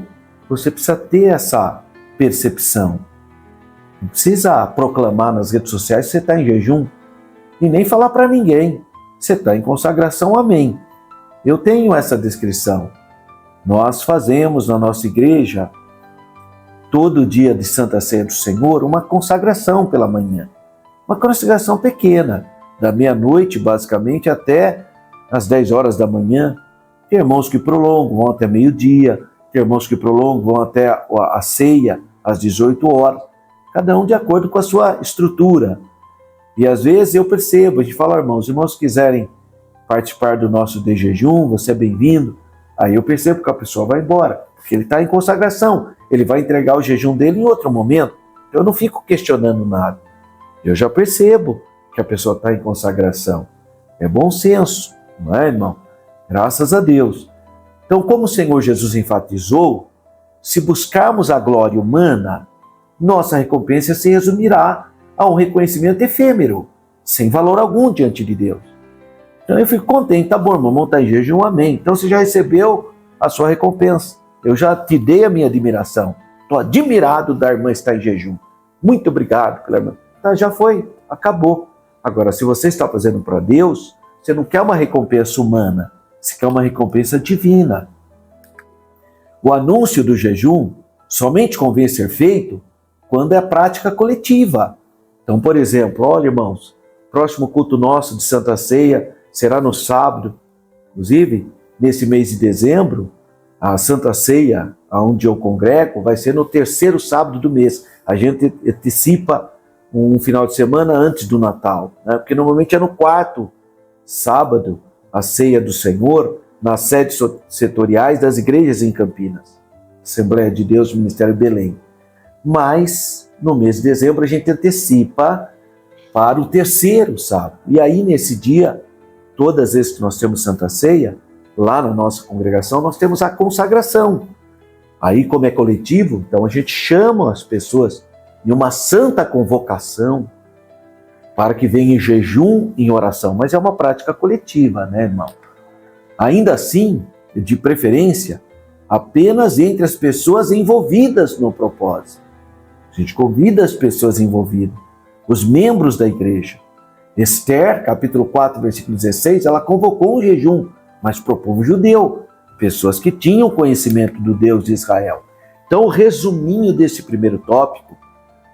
você precisa ter essa percepção. Não precisa proclamar nas redes sociais que você está em jejum e nem falar para ninguém. Você está em consagração, amém. Eu tenho essa descrição. Nós fazemos na nossa igreja, todo dia de Santa Ceia do Senhor, uma consagração pela manhã. Uma consagração pequena, da meia-noite, basicamente, até as 10 horas da manhã. Tem irmãos que prolongam, vão até meio-dia. Tem irmãos que prolongam, vão até a ceia, às 18 horas. Cada um de acordo com a sua estrutura. E às vezes eu percebo, a gente fala, irmãos, os irmãos quiserem participar do nosso de jejum, você é bem-vindo. Aí eu percebo que a pessoa vai embora, porque ele está em consagração. Ele vai entregar o jejum dele em outro momento. Eu não fico questionando nada. Eu já percebo que a pessoa está em consagração. É bom senso, não é, irmão? Graças a Deus. Então, como o Senhor Jesus enfatizou, se buscarmos a glória humana, nossa recompensa se resumirá a um reconhecimento efêmero, sem valor algum diante de Deus. Então eu fico contente, tá bom, irmão, está em jejum, amém. Então você já recebeu a sua recompensa. Eu já te dei a minha admiração. Estou admirado da irmã estar em jejum. Muito obrigado pela irmã. Tá, já foi, acabou. Agora, se você está fazendo para Deus, você não quer uma recompensa humana, você quer uma recompensa divina. O anúncio do jejum somente convém ser feito quando é a prática coletiva. Então, por exemplo, olha, irmãos, próximo culto nosso de Santa Ceia será no sábado. Inclusive, nesse mês de dezembro, a Santa Ceia, onde eu congrego, vai ser no terceiro sábado do mês. A gente antecipa um final de semana antes do Natal, né? Porque normalmente é no quarto sábado, a Ceia do Senhor, nas sedes setoriais das igrejas em Campinas. Assembleia de Deus, Ministério Belém. Mas, no mês de dezembro, a gente antecipa para o terceiro sábado. E aí, nesse dia, todas as vezes que nós temos Santa Ceia, lá na nossa congregação, nós temos a consagração. Aí, como é coletivo, então a gente chama as pessoas em uma santa convocação para que venham em jejum, em oração. Mas é uma prática coletiva, né, irmão? Ainda assim, de preferência, apenas entre as pessoas envolvidas no propósito. A gente convida as pessoas envolvidas, os membros da igreja. Esther, capítulo 4, versículo 16, ela convocou um jejum, mas para o povo judeu, pessoas que tinham conhecimento do Deus de Israel. Então, o resuminho desse primeiro tópico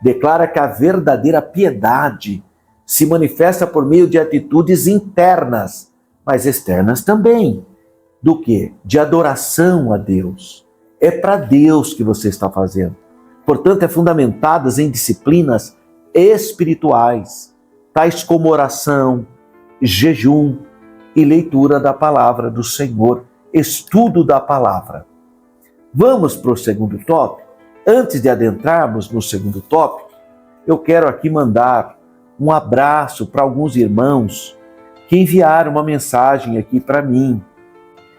declara que a verdadeira piedade se manifesta por meio de atitudes internas, mas externas também. Do quê? De adoração a Deus. É para Deus que você está fazendo. Portanto, é fundamentadas em disciplinas espirituais, tais como oração, jejum e leitura da palavra do Senhor, estudo da palavra. Vamos para o segundo tópico? Antes de adentrarmos no segundo tópico, eu quero aqui mandar um abraço para alguns irmãos que enviaram uma mensagem aqui para mim.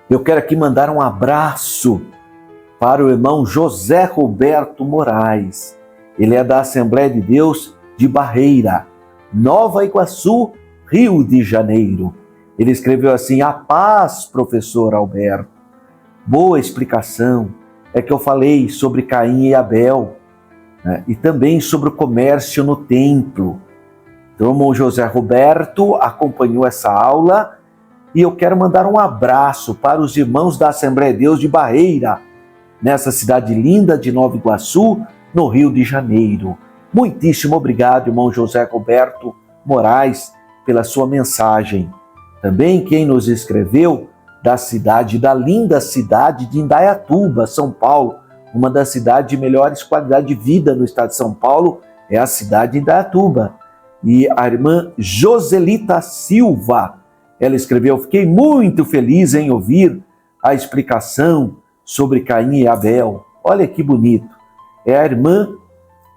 Eu quero aqui mandar um abraço para o irmão José Roberto Moraes. Ele é da Assembleia de Deus de Barreira, Nova Iguaçu, Rio de Janeiro. Ele escreveu assim: a paz, professor Alberto. Boa explicação. É que eu falei sobre Caim e Abel, né? E também sobre o comércio no templo. Então, o irmão José Roberto acompanhou essa aula e eu quero mandar um abraço para os irmãos da Assembleia de Deus de Barreira, nessa cidade linda de Nova Iguaçu, no Rio de Janeiro. Muitíssimo obrigado, irmão José Roberto Moraes, pela sua mensagem. Também quem nos escreveu da linda cidade de Indaiatuba, São Paulo, uma das cidades de melhores qualidade de vida no estado de São Paulo, é a cidade de Indaiatuba. E a irmã Joselita Silva, ela escreveu: fiquei muito feliz em ouvir a explicação sobre Caim e Abel. Olha que bonito. É a irmã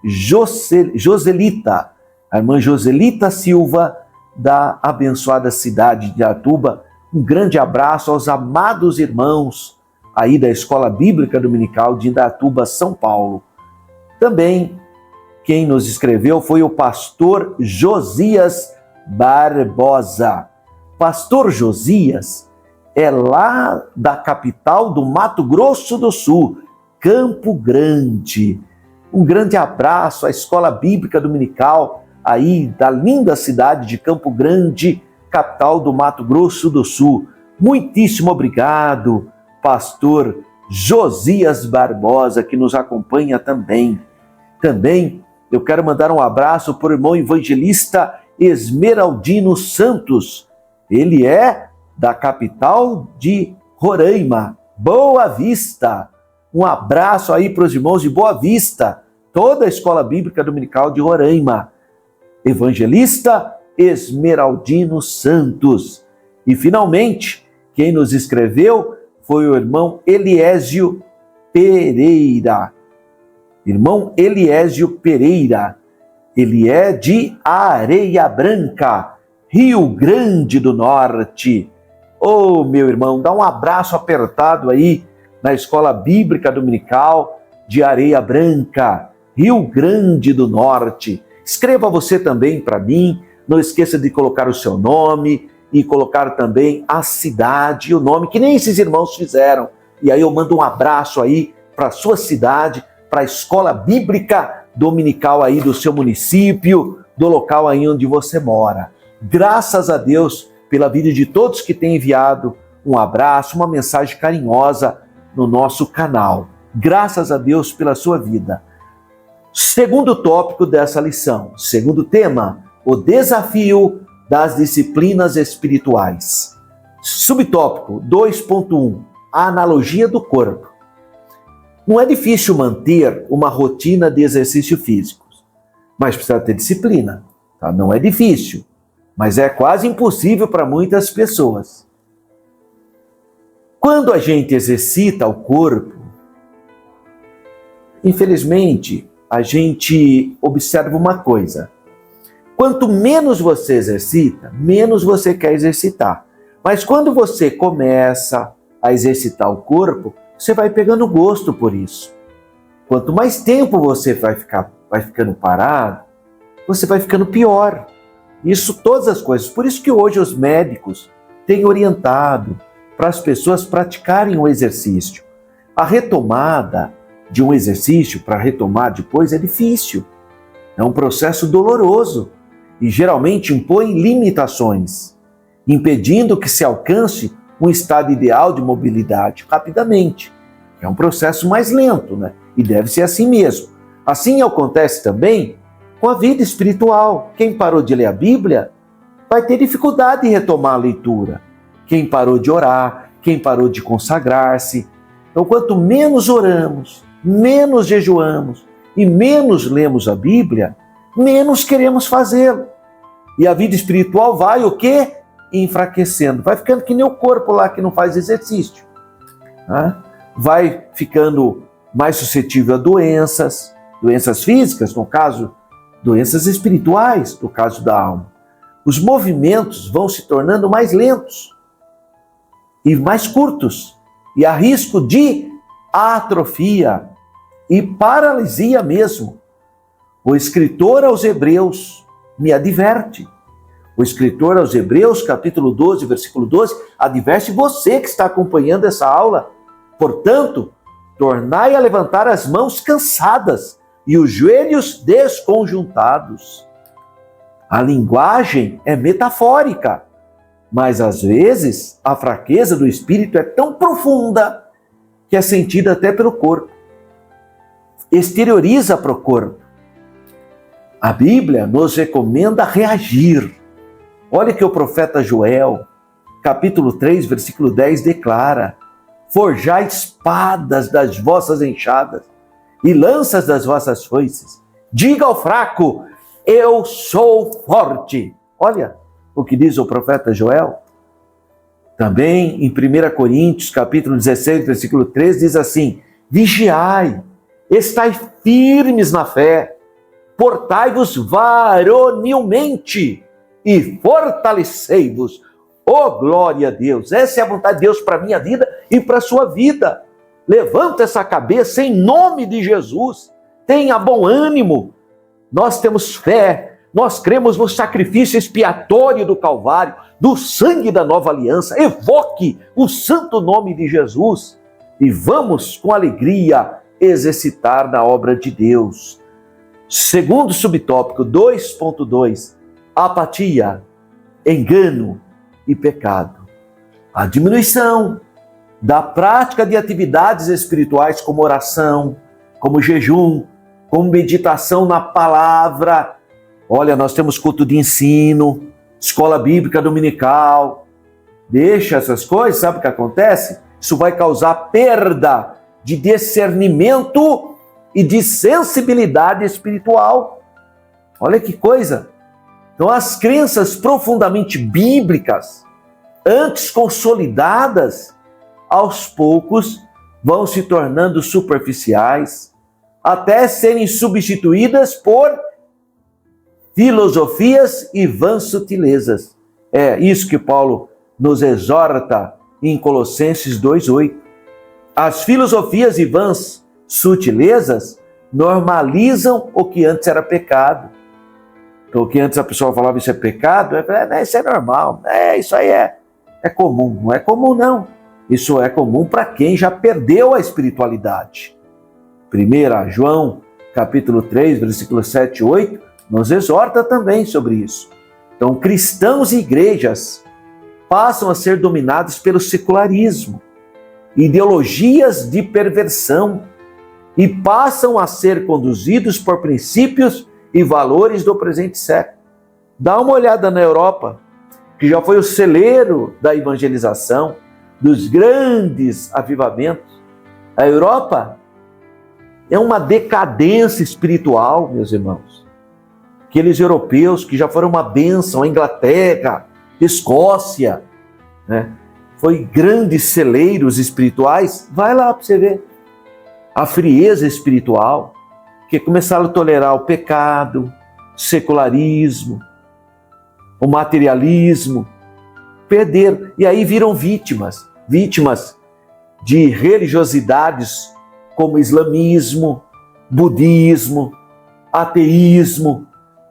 Joselita, a irmã Joselita Silva, da abençoada cidade de Indaiatuba. Um grande abraço aos amados irmãos aí da Escola Bíblica Dominical de Indaiatuba, São Paulo. Também quem nos escreveu foi o pastor Josias Barbosa. Pastor Josias é lá da capital do Mato Grosso do Sul, Campo Grande. Um grande abraço à Escola Bíblica Dominical aí da linda cidade de Campo Grande, capital do Mato Grosso do Sul. Muitíssimo obrigado, pastor Josias Barbosa, que nos acompanha também. Também eu quero mandar um abraço para o irmão evangelista Esmeraldino Santos. Ele é da capital de Roraima, Boa Vista. Um abraço aí para os irmãos de Boa Vista, toda a Escola Bíblica Dominical de Roraima. Evangelista Esmeraldino Santos. E finalmente, quem nos escreveu foi o irmão Eliésio Pereira. Irmão Eliésio Pereira. Ele é de Areia Branca, Rio Grande do Norte. Ô, meu irmão, dá um abraço apertado aí na Escola Bíblica Dominical de Areia Branca, Rio Grande do Norte. Escreva você também para mim, não esqueça de colocar o seu nome e colocar também a cidade e o nome, que nem esses irmãos fizeram. E aí eu mando um abraço aí para a sua cidade, para a Escola Bíblica Dominical aí do seu município, do local aí onde você mora. Graças a Deus pela vida de todos que têm enviado um abraço, uma mensagem carinhosa no nosso canal. Graças a Deus pela sua vida. Segundo tópico dessa lição, segundo tema, o desafio das disciplinas espirituais. Subtópico 2.1, a analogia do corpo. Não é difícil manter uma rotina de exercício físico, mas precisa ter disciplina. Tá? Não é difícil, mas é quase impossível para muitas pessoas. Quando a gente exercita o corpo, infelizmente, a gente observa uma coisa. Quanto menos você exercita, menos você quer exercitar. Mas quando você começa a exercitar o corpo, você vai pegando gosto por isso. Quanto mais tempo você vai ficando parado, você vai ficando pior. Isso todas as coisas. Por isso que hoje os médicos têm orientado para as pessoas praticarem o exercício. A retomada de um exercício para retomar depois é difícil. É um processo doloroso e geralmente impõe limitações, impedindo que se alcance um estado ideal de mobilidade rapidamente. É um processo mais lento, né? E deve ser assim mesmo. Assim acontece também com a vida espiritual. Quem parou de ler a Bíblia vai ter dificuldade em retomar a leitura. Quem parou de orar, quem parou de consagrar-se. Então, quanto menos oramos, menos jejuamos e menos lemos a Bíblia, menos queremos fazê-lo. E a vida espiritual vai o quê? Enfraquecendo. Vai ficando que nem o corpo lá que não faz exercício. Né? Vai ficando mais suscetível a doenças físicas, no caso, doenças espirituais, no caso da alma. Os movimentos vão se tornando mais lentos e mais curtos, e há risco de atrofia e paralisia mesmo. O escritor aos Hebreus me adverte. O escritor aos Hebreus, capítulo 12, versículo 12, adverte você que está acompanhando essa aula. Portanto, tornai a levantar as mãos cansadas e os joelhos desconjuntados. A linguagem é metafórica, mas às vezes a fraqueza do espírito é tão profunda que é sentida até pelo corpo. Exterioriza para o corpo. A Bíblia nos recomenda reagir. Olha que o profeta Joel, capítulo 3, versículo 10, declara: forjai espadas das vossas enxadas e lanças das vossas foices. Diga ao fraco, eu sou forte. Olha o que diz o profeta Joel. Também em 1 Coríntios, capítulo 16, versículo 13, diz assim: vigiai, estai firmes na fé, portai-vos varonilmente e fortalecei-vos. Oh, glória a Deus! Essa é a vontade de Deus para a minha vida e para a sua vida. Levanta essa cabeça em nome de Jesus. Tenha bom ânimo. Nós temos fé. Nós cremos no sacrifício expiatório do Calvário, do sangue da nova aliança. Evoque o santo nome de Jesus e vamos com alegria exercitar na obra de Deus. Segundo subtópico 2.2, apatia, engano e pecado. A diminuição da prática de atividades espirituais como oração, como jejum, como meditação na palavra. Olha, nós temos culto de ensino, escola bíblica dominical. Deixa essas coisas, sabe o que acontece? Isso vai causar perda de discernimento e de sensibilidade espiritual. Olha que coisa! Então, as crenças profundamente bíblicas, antes consolidadas, aos poucos vão se tornando superficiais, até serem substituídas por filosofias e vãs sutilezas. É isso que Paulo nos exorta em Colossenses 2:8. As filosofias e vãs sutilezas normalizam o que antes era pecado. Então, o que antes a pessoa falava isso é pecado, isso é normal, isso aí é comum. Não é comum, não. Isso é comum para quem já perdeu a espiritualidade. 1 João, capítulo 3, versículos 7 e 8, nos exorta também sobre isso. Então, cristãos e igrejas passam a ser dominados pelo secularismo, ideologias de perversão, e passam a ser conduzidos por princípios e valores do presente século. Dá uma olhada na Europa, que já foi o celeiro da evangelização, dos grandes avivamentos. A Europa é uma decadência espiritual, meus irmãos. Aqueles europeus que já foram uma bênção, a Inglaterra, Escócia, né? Foi grandes celeiros espirituais. Vai lá para você ver. A frieza espiritual, que começaram a tolerar o pecado, o secularismo, o materialismo, perderam. E aí viram vítimas de religiosidades como islamismo, budismo, ateísmo.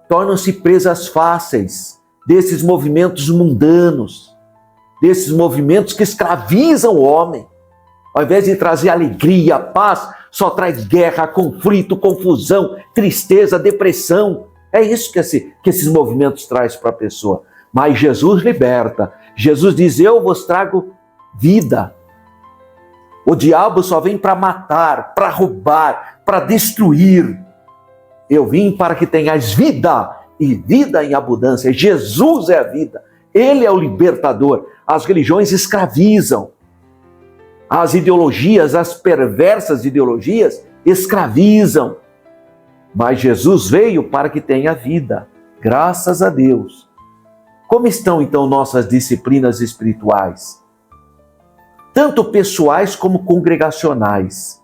Tornam-se presas fáceis desses movimentos mundanos, desses movimentos que escravizam o homem. Ao invés de trazer alegria, paz, só traz guerra, conflito, confusão, tristeza, depressão. É isso que esses movimentos trazem para a pessoa. Mas Jesus liberta. Jesus diz: eu vos trago vida. O diabo só vem para matar, para roubar, para destruir. Eu vim para que tenhais vida, e vida em abundância. Jesus é a vida. Ele é o libertador. As religiões escravizam. As ideologias, as perversas ideologias, escravizam. Mas Jesus veio para que tenha vida. Graças a Deus. Como estão, então, nossas disciplinas espirituais? Tanto pessoais como congregacionais.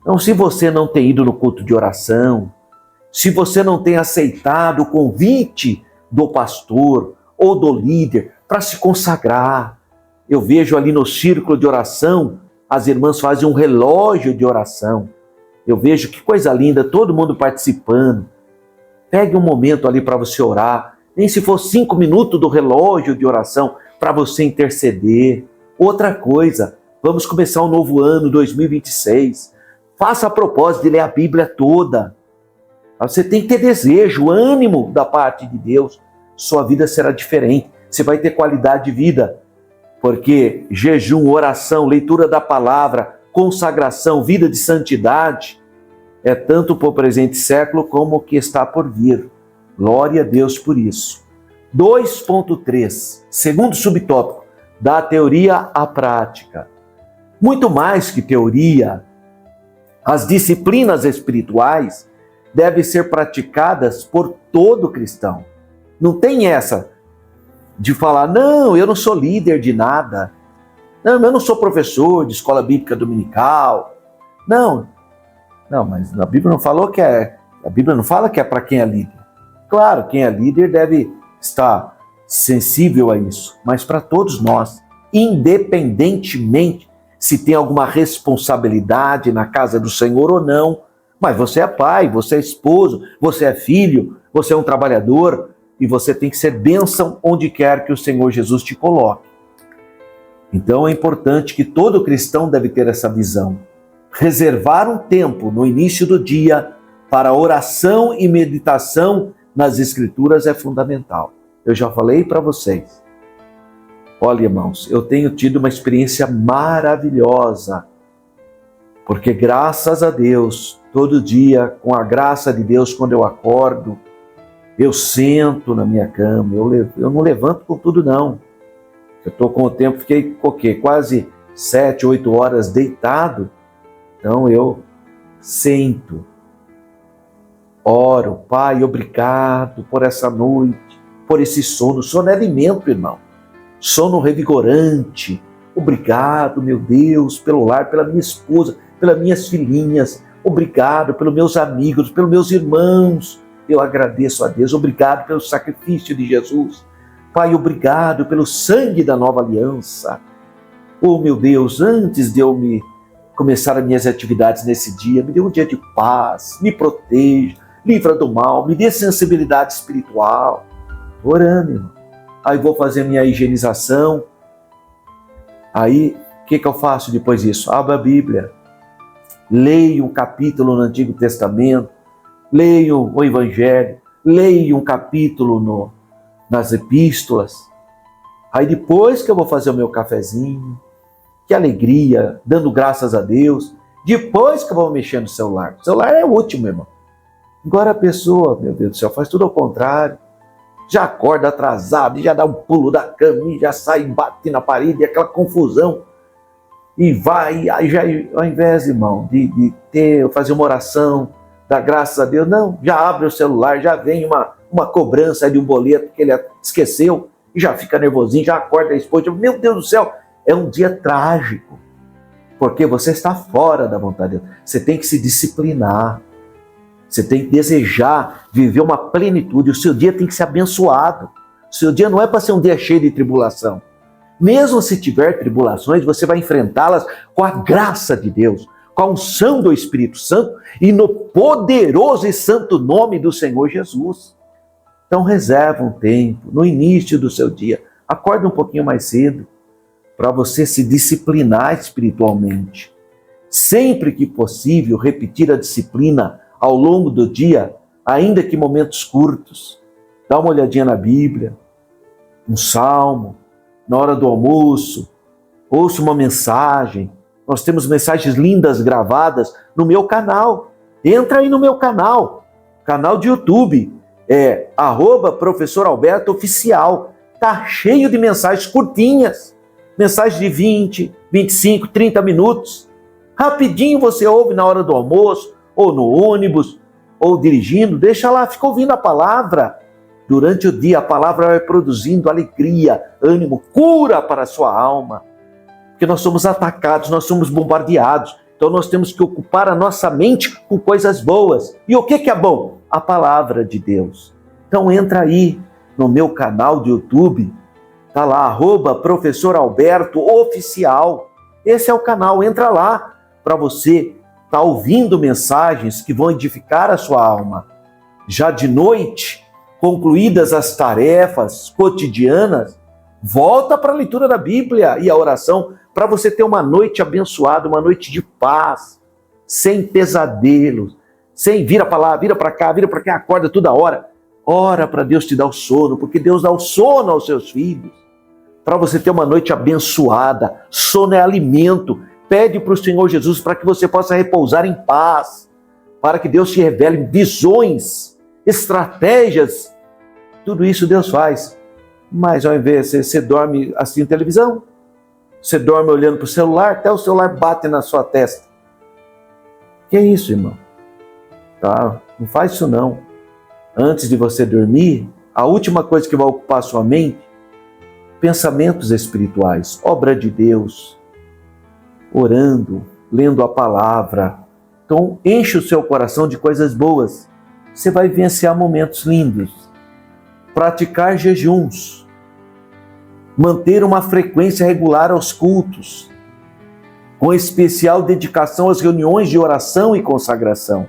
Então, se você não tem ido no culto de oração, se você não tem aceitado o convite do pastor ou do líder para se consagrar, eu vejo ali no círculo de oração, as irmãs fazem um relógio de oração. Eu vejo que coisa linda, todo mundo participando. Pegue um momento ali para você orar, nem se for 5 minutos do relógio de oração para você interceder. Outra coisa, vamos começar um novo ano, 2026. Faça a propósito de ler a Bíblia toda. Você tem que ter desejo, ânimo da parte de Deus. Sua vida será diferente. Você vai ter qualidade de vida. Porque jejum, oração, leitura da palavra, consagração, vida de santidade, é tanto para o presente século como o que está por vir. Glória a Deus por isso. 2.3, segundo subtópico, da teoria à prática. Muito mais que teoria, as disciplinas espirituais devem ser praticadas por todo cristão. Não tem essa de falar: não, eu não sou líder de nada, Não, eu não sou professor de escola bíblica dominical. Não, mas a Bíblia não falou que a Bíblia não fala que é para quem é líder. Claro, quem é líder deve estar sensível a isso, mas para todos nós, independentemente se tem alguma responsabilidade na casa do Senhor ou não, mas você é pai, você é esposo, você é filho, você é um trabalhador e você tem que ser bênção onde quer que o Senhor Jesus te coloque. Então é importante que todo cristão deve ter essa visão. Reservar um tempo no início do dia para oração e meditação nas Escrituras é fundamental. Eu já falei para vocês. Olha, irmãos, eu tenho tido uma experiência maravilhosa, porque graças a Deus, todo dia, com a graça de Deus, quando eu acordo, eu sento na minha cama, eu não levanto com tudo não. Eu estou com o tempo, fiquei quase 7, 8 horas deitado, então eu sento, oro, Pai, obrigado por essa noite, por esse sono. Sono é alimento, irmão. Sono revigorante. Obrigado, meu Deus, pelo lar, pela minha esposa, pelas minhas filhinhas. Obrigado pelos meus amigos, pelos meus irmãos. Eu agradeço a Deus. Obrigado pelo sacrifício de Jesus. Pai, obrigado pelo sangue da nova aliança. Oh, meu Deus, antes de eu começar as minhas atividades nesse dia, me dê um dia de paz, me proteja, livra do mal, me dê sensibilidade espiritual. Orando, irmão. Aí vou fazer minha higienização. Aí, o que eu faço depois disso? Abro a Bíblia, leio um capítulo no Antigo Testamento, leio o Evangelho, leio um capítulo nas epístolas. Aí depois que eu vou fazer o meu cafezinho, que alegria, dando graças a Deus, depois que eu vou mexer no celular. O celular é o último, irmão. Agora a pessoa, meu Deus do céu, faz tudo ao contrário. Já acorda atrasado, já dá um pulo da cama, e já sai, bate na parede, aquela confusão. E vai, aí já, ao invés, irmão, de fazer uma oração, dar graças a Deus, não, já abre o celular, já vem uma cobrança de um boleto que ele esqueceu, e já fica nervosinho, já acorda a esposa, meu Deus do céu, é um dia trágico, porque você está fora da vontade de Deus. Você tem que se disciplinar. Você tem que desejar viver uma plenitude. O seu dia tem que ser abençoado. O seu dia não é para ser um dia cheio de tribulação. Mesmo se tiver tribulações, você vai enfrentá-las com a graça de Deus, com a unção do Espírito Santo e no poderoso e santo nome do Senhor Jesus. Então reserva um tempo no início do seu dia. Acorda um pouquinho mais cedo para você se disciplinar espiritualmente. Sempre que possível, repetir a disciplina ao longo do dia, ainda que momentos curtos. Dá uma olhadinha na Bíblia, um salmo, na hora do almoço, ouça uma mensagem. Nós temos mensagens lindas gravadas no meu canal. Entra aí no meu canal de YouTube, @Professor Alberto Oficial. Tá cheio de mensagens curtinhas, mensagens de 20, 25, 30 minutos. Rapidinho você ouve na hora do almoço, ou no ônibus, ou dirigindo, deixa lá, fica ouvindo a palavra. Durante o dia, a palavra vai produzindo alegria, ânimo, cura para a sua alma. Porque nós somos atacados, nós somos bombardeados. Então nós temos que ocupar a nossa mente com coisas boas. E o que é bom? A palavra de Deus. Então entra aí no meu canal de YouTube, tá lá, @Professor Alberto Oficial. Esse é o canal, entra lá para você estar ouvindo mensagens que vão edificar a sua alma. Já de noite, concluídas as tarefas cotidianas, volta para a leitura da Bíblia e a oração para você ter uma noite abençoada, uma noite de paz, sem pesadelos, sem vira para lá, vira para cá, acorda toda hora. Ora para Deus te dar o sono, porque Deus dá o sono aos seus filhos. Para você ter uma noite abençoada, sono é alimento. Pede para o Senhor Jesus para que você possa repousar em paz, para que Deus te revele visões, estratégias. Tudo isso Deus faz. Mas ao invés de você dorme assistindo televisão, você dorme olhando para o celular, até o celular bate na sua testa. Que é isso, irmão? Tá? Não faz isso não. Antes de você dormir, a última coisa que vai ocupar a sua mente pensamentos espirituais, obra de Deus, orando, lendo a palavra. Então, enche o seu coração de coisas boas. Você vai vivenciar momentos lindos. Praticar jejuns. Manter uma frequência regular aos cultos, com especial dedicação às reuniões de oração e consagração.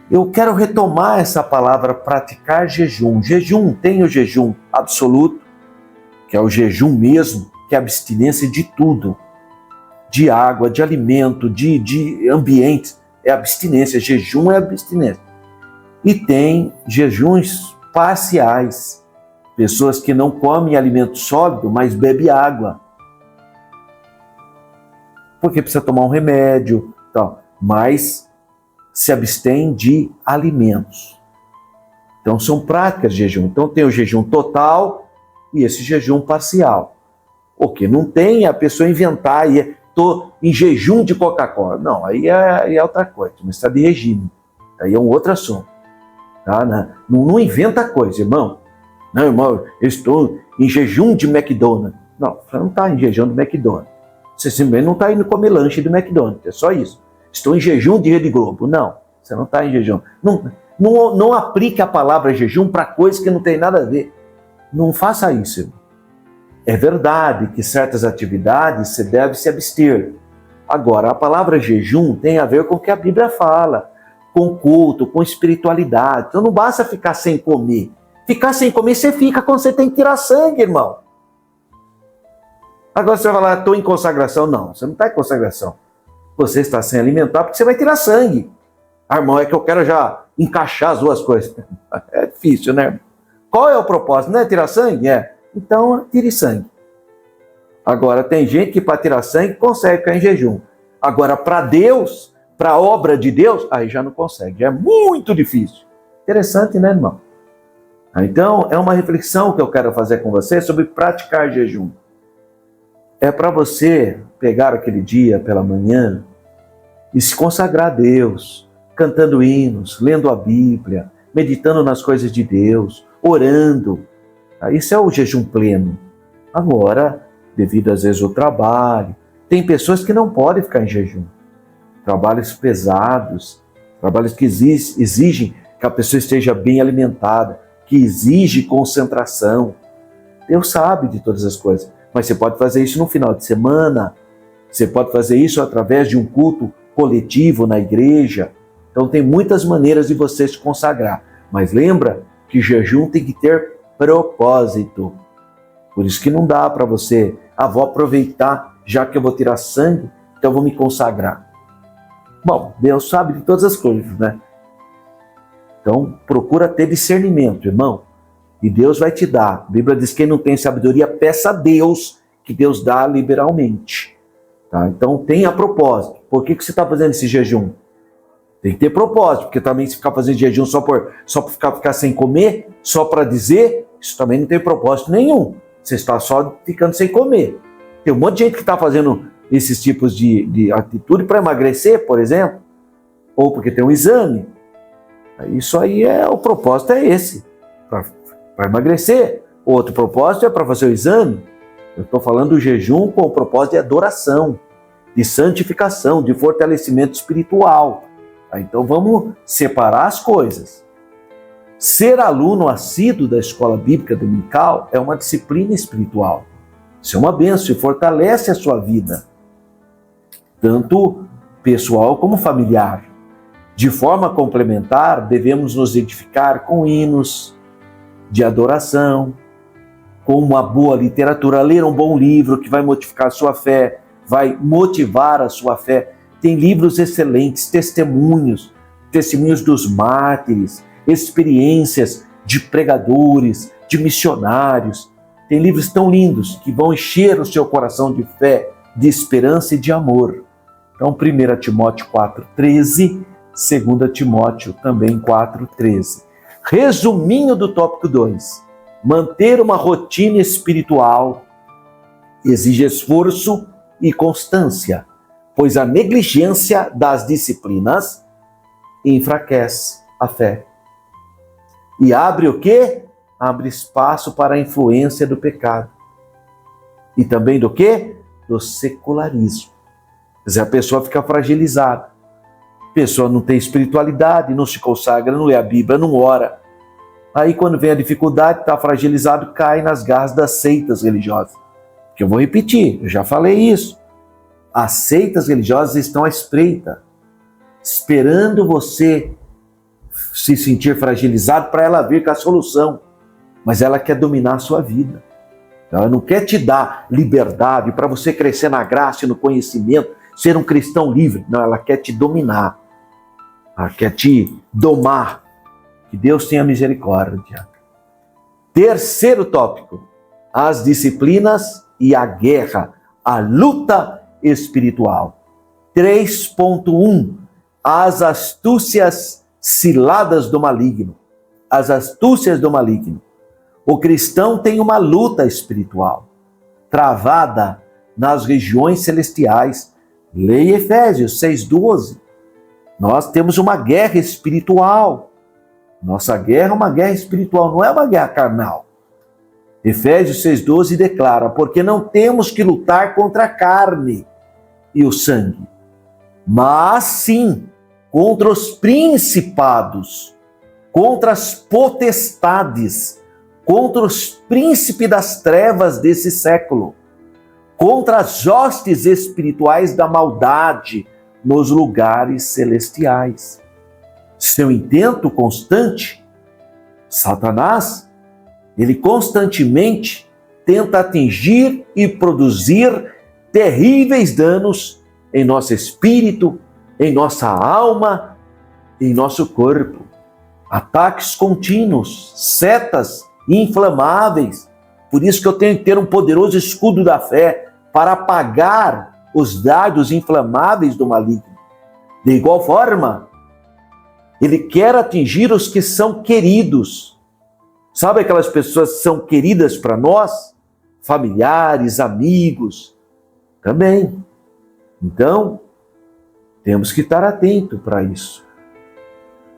Eu quero retomar essa palavra, praticar jejum. Jejum, tem o jejum absoluto, que é o jejum mesmo, que é a abstinência de tudo. De água, de alimento, de ambiente. É abstinência, jejum é abstinência. E tem jejuns parciais. Pessoas que não comem alimento sólido, mas bebem água. Porque precisa tomar um remédio, tal. Mas se abstém de alimentos. Então são práticas de jejum. Então tem o jejum total e esse jejum parcial. O que não tem é a pessoa inventar e estou em jejum de Coca-Cola. Não, aí é outra coisa, mas está de regime. Aí é um outro assunto. Tá? Não inventa coisa, irmão. Não, irmão, eu estou em jejum de McDonald's. Não, você não está em jejum de McDonald's. Você simplesmente não está indo comer lanche do McDonald's, é só isso. Estou em jejum de Rede Globo. Não, você não está em jejum. Não aplique a palavra jejum para coisas que não tem nada a ver. Não faça isso, irmão. É verdade que certas atividades você deve se abster. Agora, a palavra jejum tem a ver com o que a Bíblia fala, com culto, com espiritualidade. Então não basta ficar sem comer. Ficar sem comer, você fica quando você tem que tirar sangue, irmão. Agora você vai falar, estou em consagração. Não, você não está em consagração. Você está sem alimentar porque você vai tirar sangue. Ah, irmão, é que eu quero já encaixar as duas coisas. É difícil, né? Qual é o propósito? Não é tirar sangue? É. Então, tire sangue. Agora, tem gente que para tirar sangue consegue ficar em jejum. Agora, para Deus, para a obra de Deus, aí já não consegue. É muito difícil. Interessante, né, irmão? Então, é uma reflexão que eu quero fazer com você sobre praticar jejum. É para você pegar aquele dia pela manhã e se consagrar a Deus, cantando hinos, lendo a Bíblia, meditando nas coisas de Deus, orando. Isso é o jejum pleno. Agora, devido às vezes ao trabalho, tem pessoas que não podem ficar em jejum. Trabalhos pesados, trabalhos que exigem que a pessoa esteja bem alimentada, que exige concentração. Deus sabe de todas as coisas, mas você pode fazer isso no final de semana, você pode fazer isso através de um culto coletivo na igreja. Então tem muitas maneiras de você se consagrar, mas lembra que jejum tem que ter propósito. Por isso que não dá para você, vou aproveitar, já que eu vou tirar sangue, então eu vou me consagrar. Bom, Deus sabe de todas as coisas, né? Então, procura ter discernimento, irmão. E Deus vai te dar. A Bíblia diz que quem não tem sabedoria, peça a Deus, que Deus dá liberalmente. Tá? Então, tenha propósito. Por que você está fazendo esse jejum? Tem que ter propósito, porque também se ficar fazendo jejum só para ficar sem comer, só para dizer, isso também não tem propósito nenhum. Você está só ficando sem comer. Tem um monte de gente que está fazendo esses tipos de atitude para emagrecer, por exemplo, ou porque tem um exame. Isso aí o propósito é esse, para emagrecer. Outro propósito é para fazer o exame. Eu estou falando do jejum com o propósito de adoração, de santificação, de fortalecimento espiritual. Então vamos separar as coisas. Ser aluno assíduo da escola bíblica dominical é uma disciplina espiritual. Isso é uma bênção e fortalece a sua vida, tanto pessoal como familiar. De forma complementar, devemos nos edificar com hinos de adoração, com uma boa literatura, ler um bom livro que vai modificar a sua fé, vai motivar a sua fé. Tem livros excelentes, testemunhos dos mártires, experiências de pregadores, de missionários. Tem livros tão lindos que vão encher o seu coração de fé, de esperança e de amor. Então, 1 Timóteo 4,13, 2 Timóteo também 4,13. Resuminho do tópico 2. Manter uma rotina espiritual exige esforço e constância, pois a negligência das disciplinas enfraquece a fé. E abre o quê? abre espaço para a influência do pecado. E também do quê? Do secularismo. Quer dizer, a pessoa fica fragilizada. A pessoa não tem espiritualidade, não se consagra, não lê a Bíblia, não ora. Aí quando vem a dificuldade, está fragilizado, cai nas garras das seitas religiosas. Que eu vou repetir, eu já falei isso. As seitas religiosas estão à espreita, esperando você se sentir fragilizado para ela vir com a solução. Mas ela quer dominar a sua vida. Ela não quer te dar liberdade para você crescer na graça e no conhecimento, ser um cristão livre. Não, ela quer te dominar. Ela quer te domar. Que Deus tenha misericórdia. Terceiro tópico. As disciplinas e a guerra. A luta espiritual. 3.1. As astúcias ciladas do maligno. As astúcias do maligno. O cristão tem uma luta espiritual, travada nas regiões celestiais. Leia Efésios 6,12. Nós temos uma guerra espiritual. Nossa guerra é uma guerra espiritual, não é uma guerra carnal. Efésios 6,12 declara: porque não temos que lutar contra a carne e o sangue, mas sim contra os principados, contra as potestades, contra os príncipes das trevas desse século, contra as hostes espirituais da maldade nos lugares celestiais. Seu intento constante, Satanás, ele constantemente tenta atingir e produzir terríveis danos em nosso espírito, em nossa alma, em nosso corpo. Ataques contínuos, setas inflamáveis. Por isso que eu tenho que ter um poderoso escudo da fé para apagar os dardos inflamáveis do maligno. De igual forma, ele quer atingir os que são queridos. Sabe aquelas pessoas que são queridas para nós? Familiares, amigos, também. Então, temos que estar atento para isso.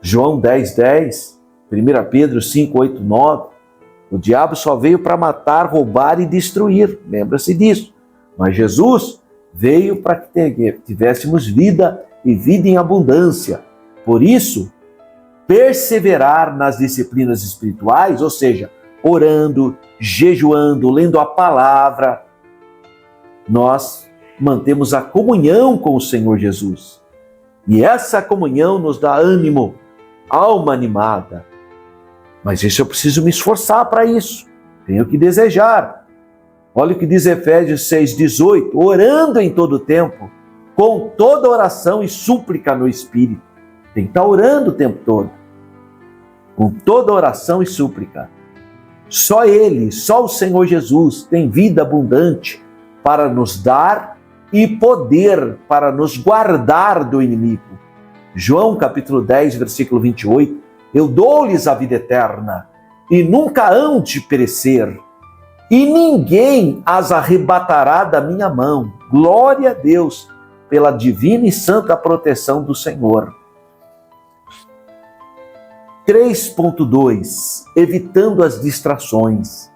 João 10:10, 1 Pedro 5:8-9, o diabo só veio para matar, roubar e destruir. Lembra-se disso. Mas Jesus veio para que tivéssemos vida e vida em abundância. Por isso, perseverar nas disciplinas espirituais, ou seja, orando, jejuando, lendo a palavra, nós mantemos a comunhão com o Senhor Jesus. E essa comunhão nos dá ânimo, alma animada. Mas isso eu preciso me esforçar para isso. Tenho que desejar. Olha o que diz Efésios 6:18. Orando em todo tempo, com toda oração e súplica no Espírito. Tem que estar orando o tempo todo. Com toda oração e súplica. Só Ele, só o Senhor Jesus tem vida abundante para nos dar e poder para nos guardar do inimigo. João capítulo 10, versículo 28. Eu dou-lhes a vida eterna e nunca hão de perecer, e ninguém as arrebatará da minha mão. Glória a Deus pela divina e santa proteção do Senhor. 3.2. Evitando as distrações.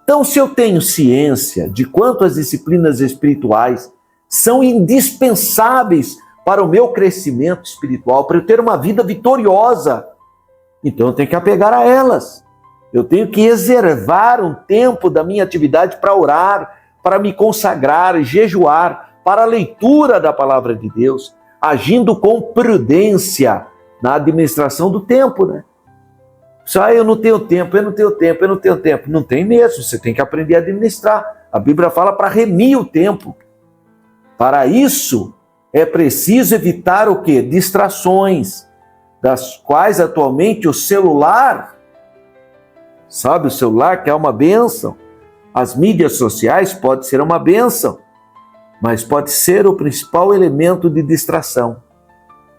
Então, se eu tenho ciência de quanto as disciplinas espirituais são indispensáveis para o meu crescimento espiritual, para eu ter uma vida vitoriosa, então eu tenho que apegar a elas. Eu tenho que reservar um tempo da minha atividade para orar, para me consagrar, jejuar, para a leitura da palavra de Deus, agindo com prudência na administração do tempo, né? Só eu não tenho tempo, eu não tenho tempo, eu não tenho tempo. Não tem mesmo, você tem que aprender a administrar. A Bíblia fala para remir o tempo. Para isso, é preciso evitar o quê? Distrações, das quais atualmente o celular, sabe, o celular que é uma bênção, as mídias sociais pode ser uma bênção, mas pode ser o principal elemento de distração.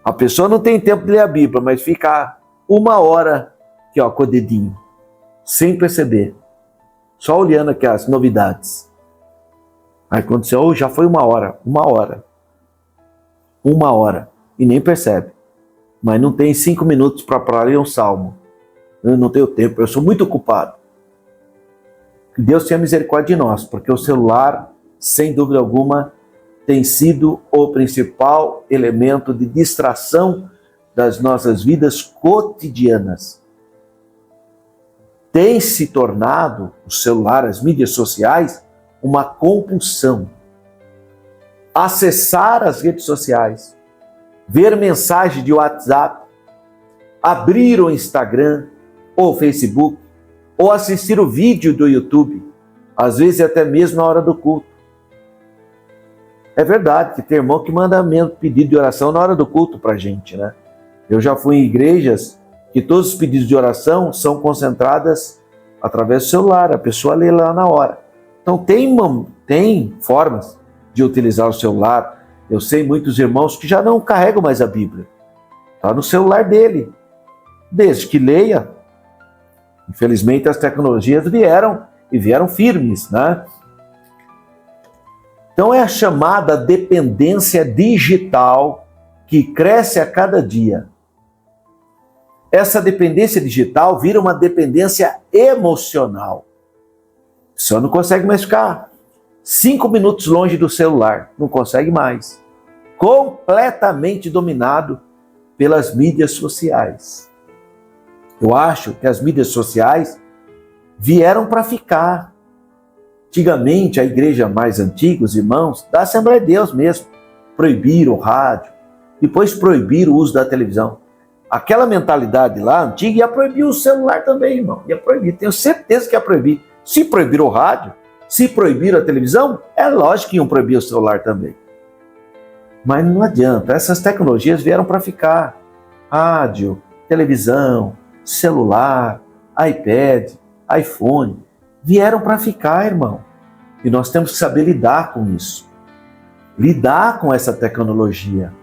A pessoa não tem tempo de ler a Bíblia, mas fica 1 hora aqui, ó, com o dedinho, sem perceber, só olhando aqui as novidades. Aí quando você, já foi 1 hora, 1 hora, e nem percebe. Mas não tem 5 minutos para ler um salmo. eu não tenho tempo, eu sou muito ocupado. Que Deus tenha misericórdia de nós, porque o celular, sem dúvida alguma, tem sido o principal elemento de distração das nossas vidas cotidianas. Tem se tornado o celular, as mídias sociais, uma compulsão. Acessar as redes sociais, ver mensagem de WhatsApp, abrir o Instagram ou Facebook, ou assistir o vídeo do YouTube, às vezes até mesmo na hora do culto. É verdade que tem irmão que manda pedido de oração na hora do culto pra gente, né? Eu já fui em igrejas que todos os pedidos de oração são concentradas através do celular, a pessoa lê lá na hora. Então tem formas de utilizar o celular. Eu sei muitos irmãos que já não carregam mais a Bíblia. Está no celular dele. Desde que leia. Infelizmente as tecnologias vieram firmes, né? Então é a chamada dependência digital que cresce a cada dia. Essa dependência digital vira uma dependência emocional. Só não consegue mais ficar 5 minutos longe do celular. Não consegue mais. Completamente dominado pelas mídias sociais. Eu acho que as mídias sociais vieram para ficar. Antigamente, a igreja mais antiga, os irmãos da Assembleia de Deus mesmo, proibiram o rádio, depois proibiram o uso da televisão. Aquela mentalidade lá, antiga, ia proibir o celular também, irmão. Ia proibir, tenho certeza que ia proibir. Se proibiram o rádio, se proibiram a televisão, é lógico que iam proibir o celular também. Mas não adianta, essas tecnologias vieram para ficar. Rádio, televisão, celular, iPad, iPhone, vieram para ficar, irmão. E nós temos que saber lidar com isso. Lidar com essa tecnologia.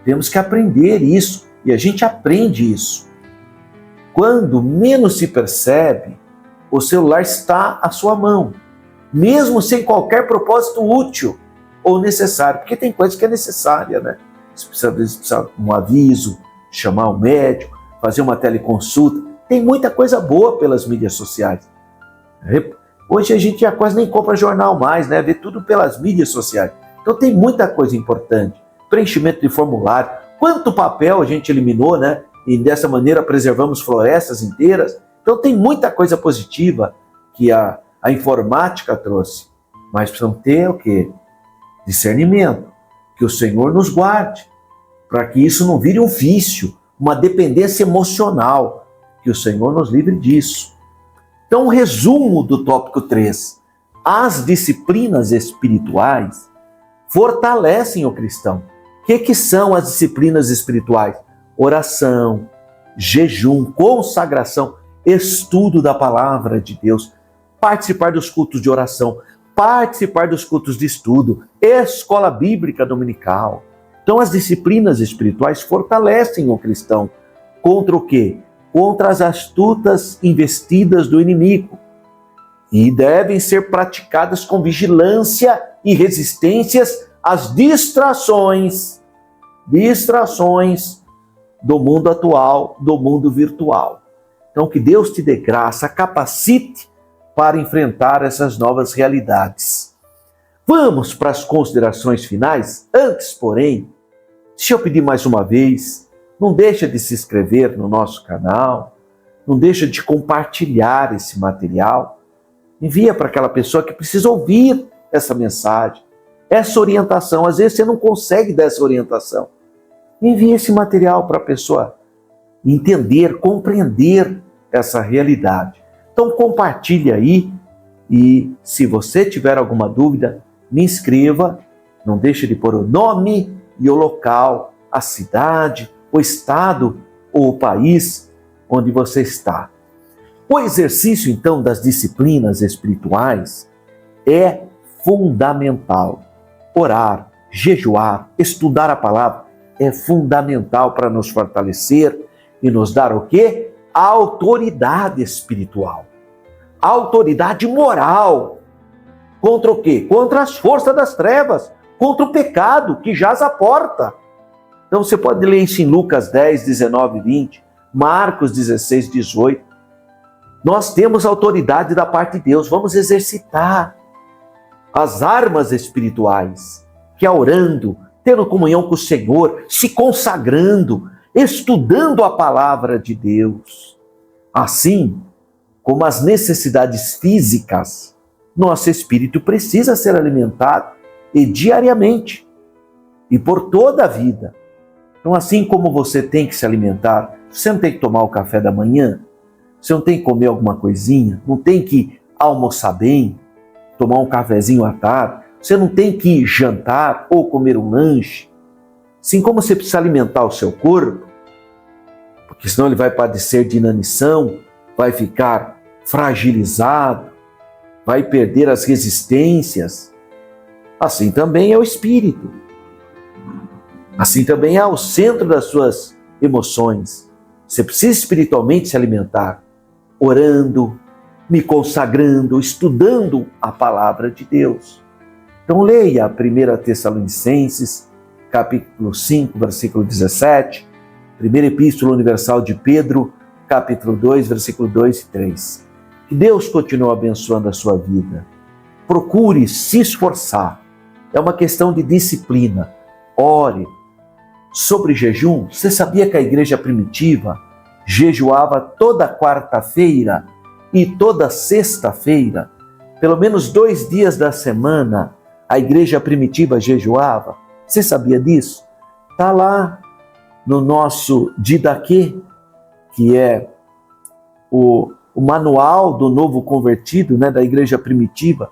Temos que aprender isso. E a gente aprende isso. Quando menos se percebe, o celular está à sua mão. Mesmo sem qualquer propósito útil ou necessário. Porque tem coisa que é necessária, né? Você precisa de um aviso, chamar um médico, fazer uma teleconsulta. Tem muita coisa boa pelas mídias sociais. Hoje a gente já quase nem compra jornal mais, né? Vê tudo pelas mídias sociais. Então tem muita coisa importante. Preenchimento de formulário. Quanto papel a gente eliminou, né? E dessa maneira preservamos florestas inteiras. Então tem muita coisa positiva que a informática trouxe. Mas precisamos ter o quê? Discernimento. Que o Senhor nos guarde. Para que isso não vire um vício, uma dependência emocional. Que o Senhor nos livre disso. Então, o resumo do tópico 3. As disciplinas espirituais fortalecem o cristão. O que são as disciplinas espirituais? Oração, jejum, consagração, estudo da palavra de Deus, participar dos cultos de oração, participar dos cultos de estudo, escola bíblica dominical. Então, as disciplinas espirituais fortalecem o cristão. Contra o quê? Contra as astutas investidas do inimigo. E devem ser praticadas com vigilância e resistências às distrações do mundo atual, do mundo virtual. Então, que Deus te dê graça, capacite para enfrentar essas novas realidades. Vamos para as considerações finais? Antes, porém, deixa eu pedir mais uma vez, não deixa de se inscrever no nosso canal, não deixa de compartilhar esse material, envia para aquela pessoa que precisa ouvir essa mensagem, essa orientação. Às vezes você não consegue dar essa orientação. Envie esse material para a pessoa entender, compreender essa realidade. Então compartilhe aí e se você tiver alguma dúvida, me escreva, não deixe de pôr o nome e o local, a cidade, o estado ou o país onde você está. O exercício, então, das disciplinas espirituais é fundamental. Orar, jejuar, estudar a palavra é fundamental para nos fortalecer e nos dar o quê? A autoridade espiritual. A autoridade moral. Contra o quê? Contra as forças das trevas, contra o pecado que jaz à porta. Então você pode ler isso em Lucas 10, 19 e 20, Marcos 16, 18. Nós temos autoridade da parte de Deus, vamos exercitar as armas espirituais, que é orando, tendo comunhão com o Senhor, se consagrando, estudando a palavra de Deus. Assim como as necessidades físicas, nosso espírito precisa ser alimentado e diariamente e por toda a vida. Então, assim como você tem que se alimentar, você não tem que tomar o café da manhã, você não tem que comer alguma coisinha, não tem que almoçar bem, tomar um cafezinho à tarde, você não tem que jantar ou comer um lanche. Assim como você precisa alimentar o seu corpo, porque senão ele vai padecer de inanição, vai ficar fragilizado, vai perder as resistências. Assim também é o espírito. Assim também é o centro das suas emoções. Você precisa espiritualmente se alimentar, orando, me consagrando, estudando a palavra de Deus. Então leia 1 Tessalonicenses, capítulo 5, versículo 17, Primeira Epístola Universal de Pedro, capítulo 2, versículo 2 e 3. Que Deus continue abençoando a sua vida. Procure se esforçar. É uma questão de disciplina. Ore. Sobre jejum, você sabia que a igreja primitiva jejuava toda quarta-feira e toda sexta-feira? Pelo menos 2 dias da semana, a igreja primitiva jejuava. Você sabia disso? Está lá no nosso Didaquê, que é o manual do novo convertido, né, da igreja primitiva.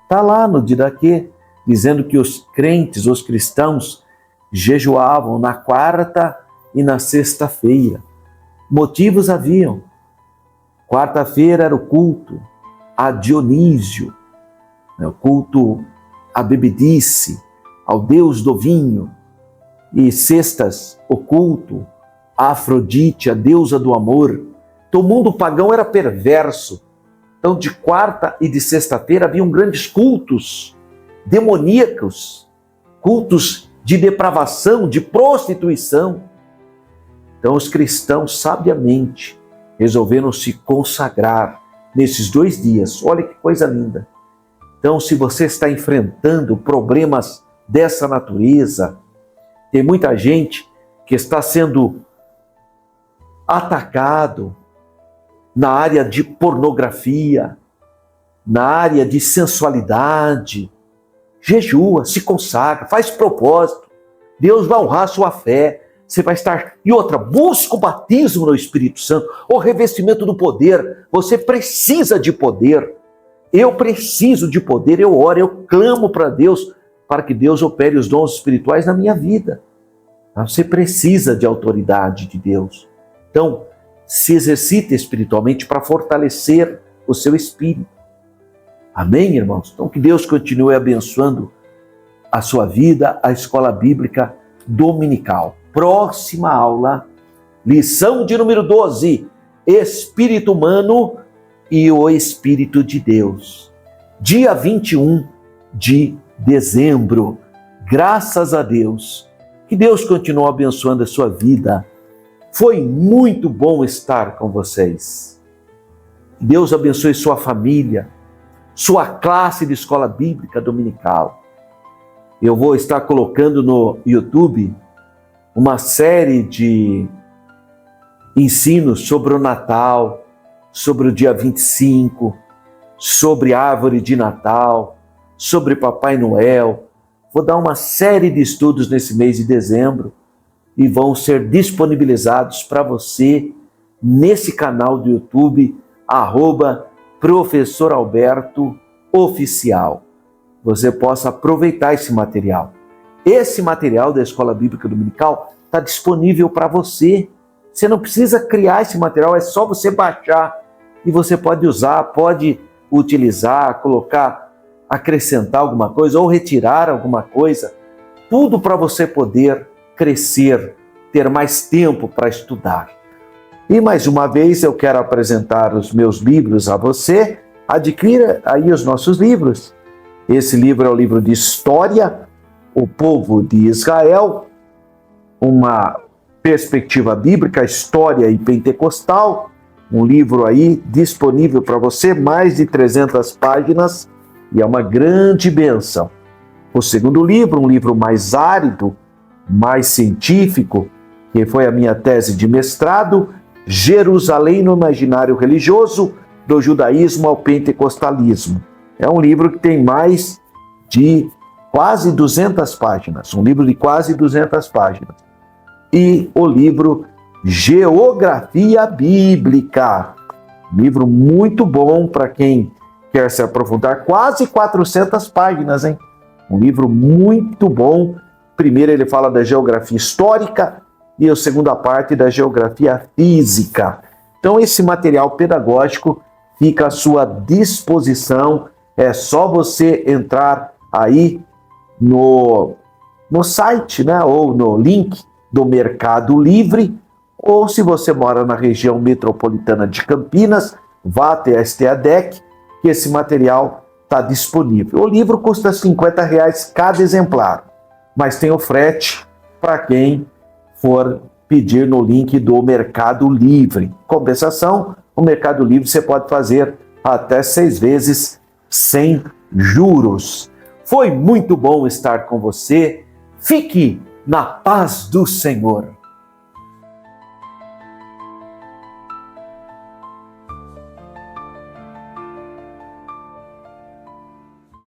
Está lá no Didaquê, dizendo que os crentes, os cristãos, jejuavam na quarta e na sexta-feira. Motivos haviam. Quarta-feira era o culto a Dionísio, o culto à bebedice, ao deus do vinho. E sextas, o culto a Afrodite, a deusa do amor. Então, o mundo pagão era perverso. Então, de quarta e de sexta-feira haviam grandes cultos demoníacos, cultos de depravação, de prostituição. Então os cristãos sabiamente resolveram se consagrar nesses 2 dias. Olha que coisa linda. Então, se você está enfrentando problemas dessa natureza, tem muita gente que está sendo atacado na área de pornografia, na área de sensualidade. Jejua, se consagra, faz propósito. Deus vai honrar a sua fé. Você vai estar... E outra, busca o batismo no Espírito Santo, o revestimento do poder. Você precisa de poder. Eu preciso de poder, eu oro, eu clamo para Deus, para que Deus opere os dons espirituais na minha vida. Você precisa de autoridade de Deus. Então, se exercite espiritualmente para fortalecer o seu espírito. Amém, irmãos? Então, que Deus continue abençoando a sua vida, a Escola Bíblica Dominical. Próxima aula, lição de número 12, Espírito Humano e o Espírito de Deus. Dia 21 de dezembro. Graças a Deus. Que Deus continue abençoando a sua vida. Foi muito bom estar com vocês. Que Deus abençoe sua família, sua classe de Escola Bíblica Dominical. Eu vou estar colocando no YouTube uma série de ensinos sobre o Natal, sobre o dia 25, sobre árvore de Natal, sobre Papai Noel. Vou dar uma série de estudos nesse mês de dezembro e vão ser disponibilizados para você nesse canal do YouTube, @Professor Alberto Oficial. Você possa aproveitar esse material. Esse material da Escola Bíblica Dominical está disponível para você. Você não precisa criar esse material, é só você baixar e você pode usar, pode utilizar, colocar, acrescentar alguma coisa ou retirar alguma coisa. Tudo para você poder crescer, ter mais tempo para estudar. E mais uma vez eu quero apresentar os meus livros a você. Adquira aí os nossos livros. Esse livro é o livro de História, o povo de Israel, uma perspectiva bíblica, história e pentecostal. um livro aí disponível para você, mais de 300 páginas, e é uma grande bênção. O segundo livro, um livro mais árido, mais científico, que foi a minha tese de mestrado, Jerusalém no Imaginário Religioso, do Judaísmo ao Pentecostalismo. É um livro que tem mais de quase 200 páginas, um livro de quase 200 páginas. E o livro Geografia Bíblica, livro muito bom para quem quer se aprofundar, quase 400 páginas, hein? Um livro muito bom. Primeiro ele fala da geografia histórica e a segunda parte da geografia física. Então esse material pedagógico fica à sua disposição, é só você entrar aí no site, né, ou no link do Mercado Livre, ou se você mora na região metropolitana de Campinas, vá até a STADEC, que esse material está disponível. O livro custa R$50 cada exemplar, mas tem o frete para quem for pedir no link do Mercado Livre. Compensação, o Mercado Livre você pode fazer até 6 vezes sem juros. Foi muito bom estar com você. Fique na paz do Senhor.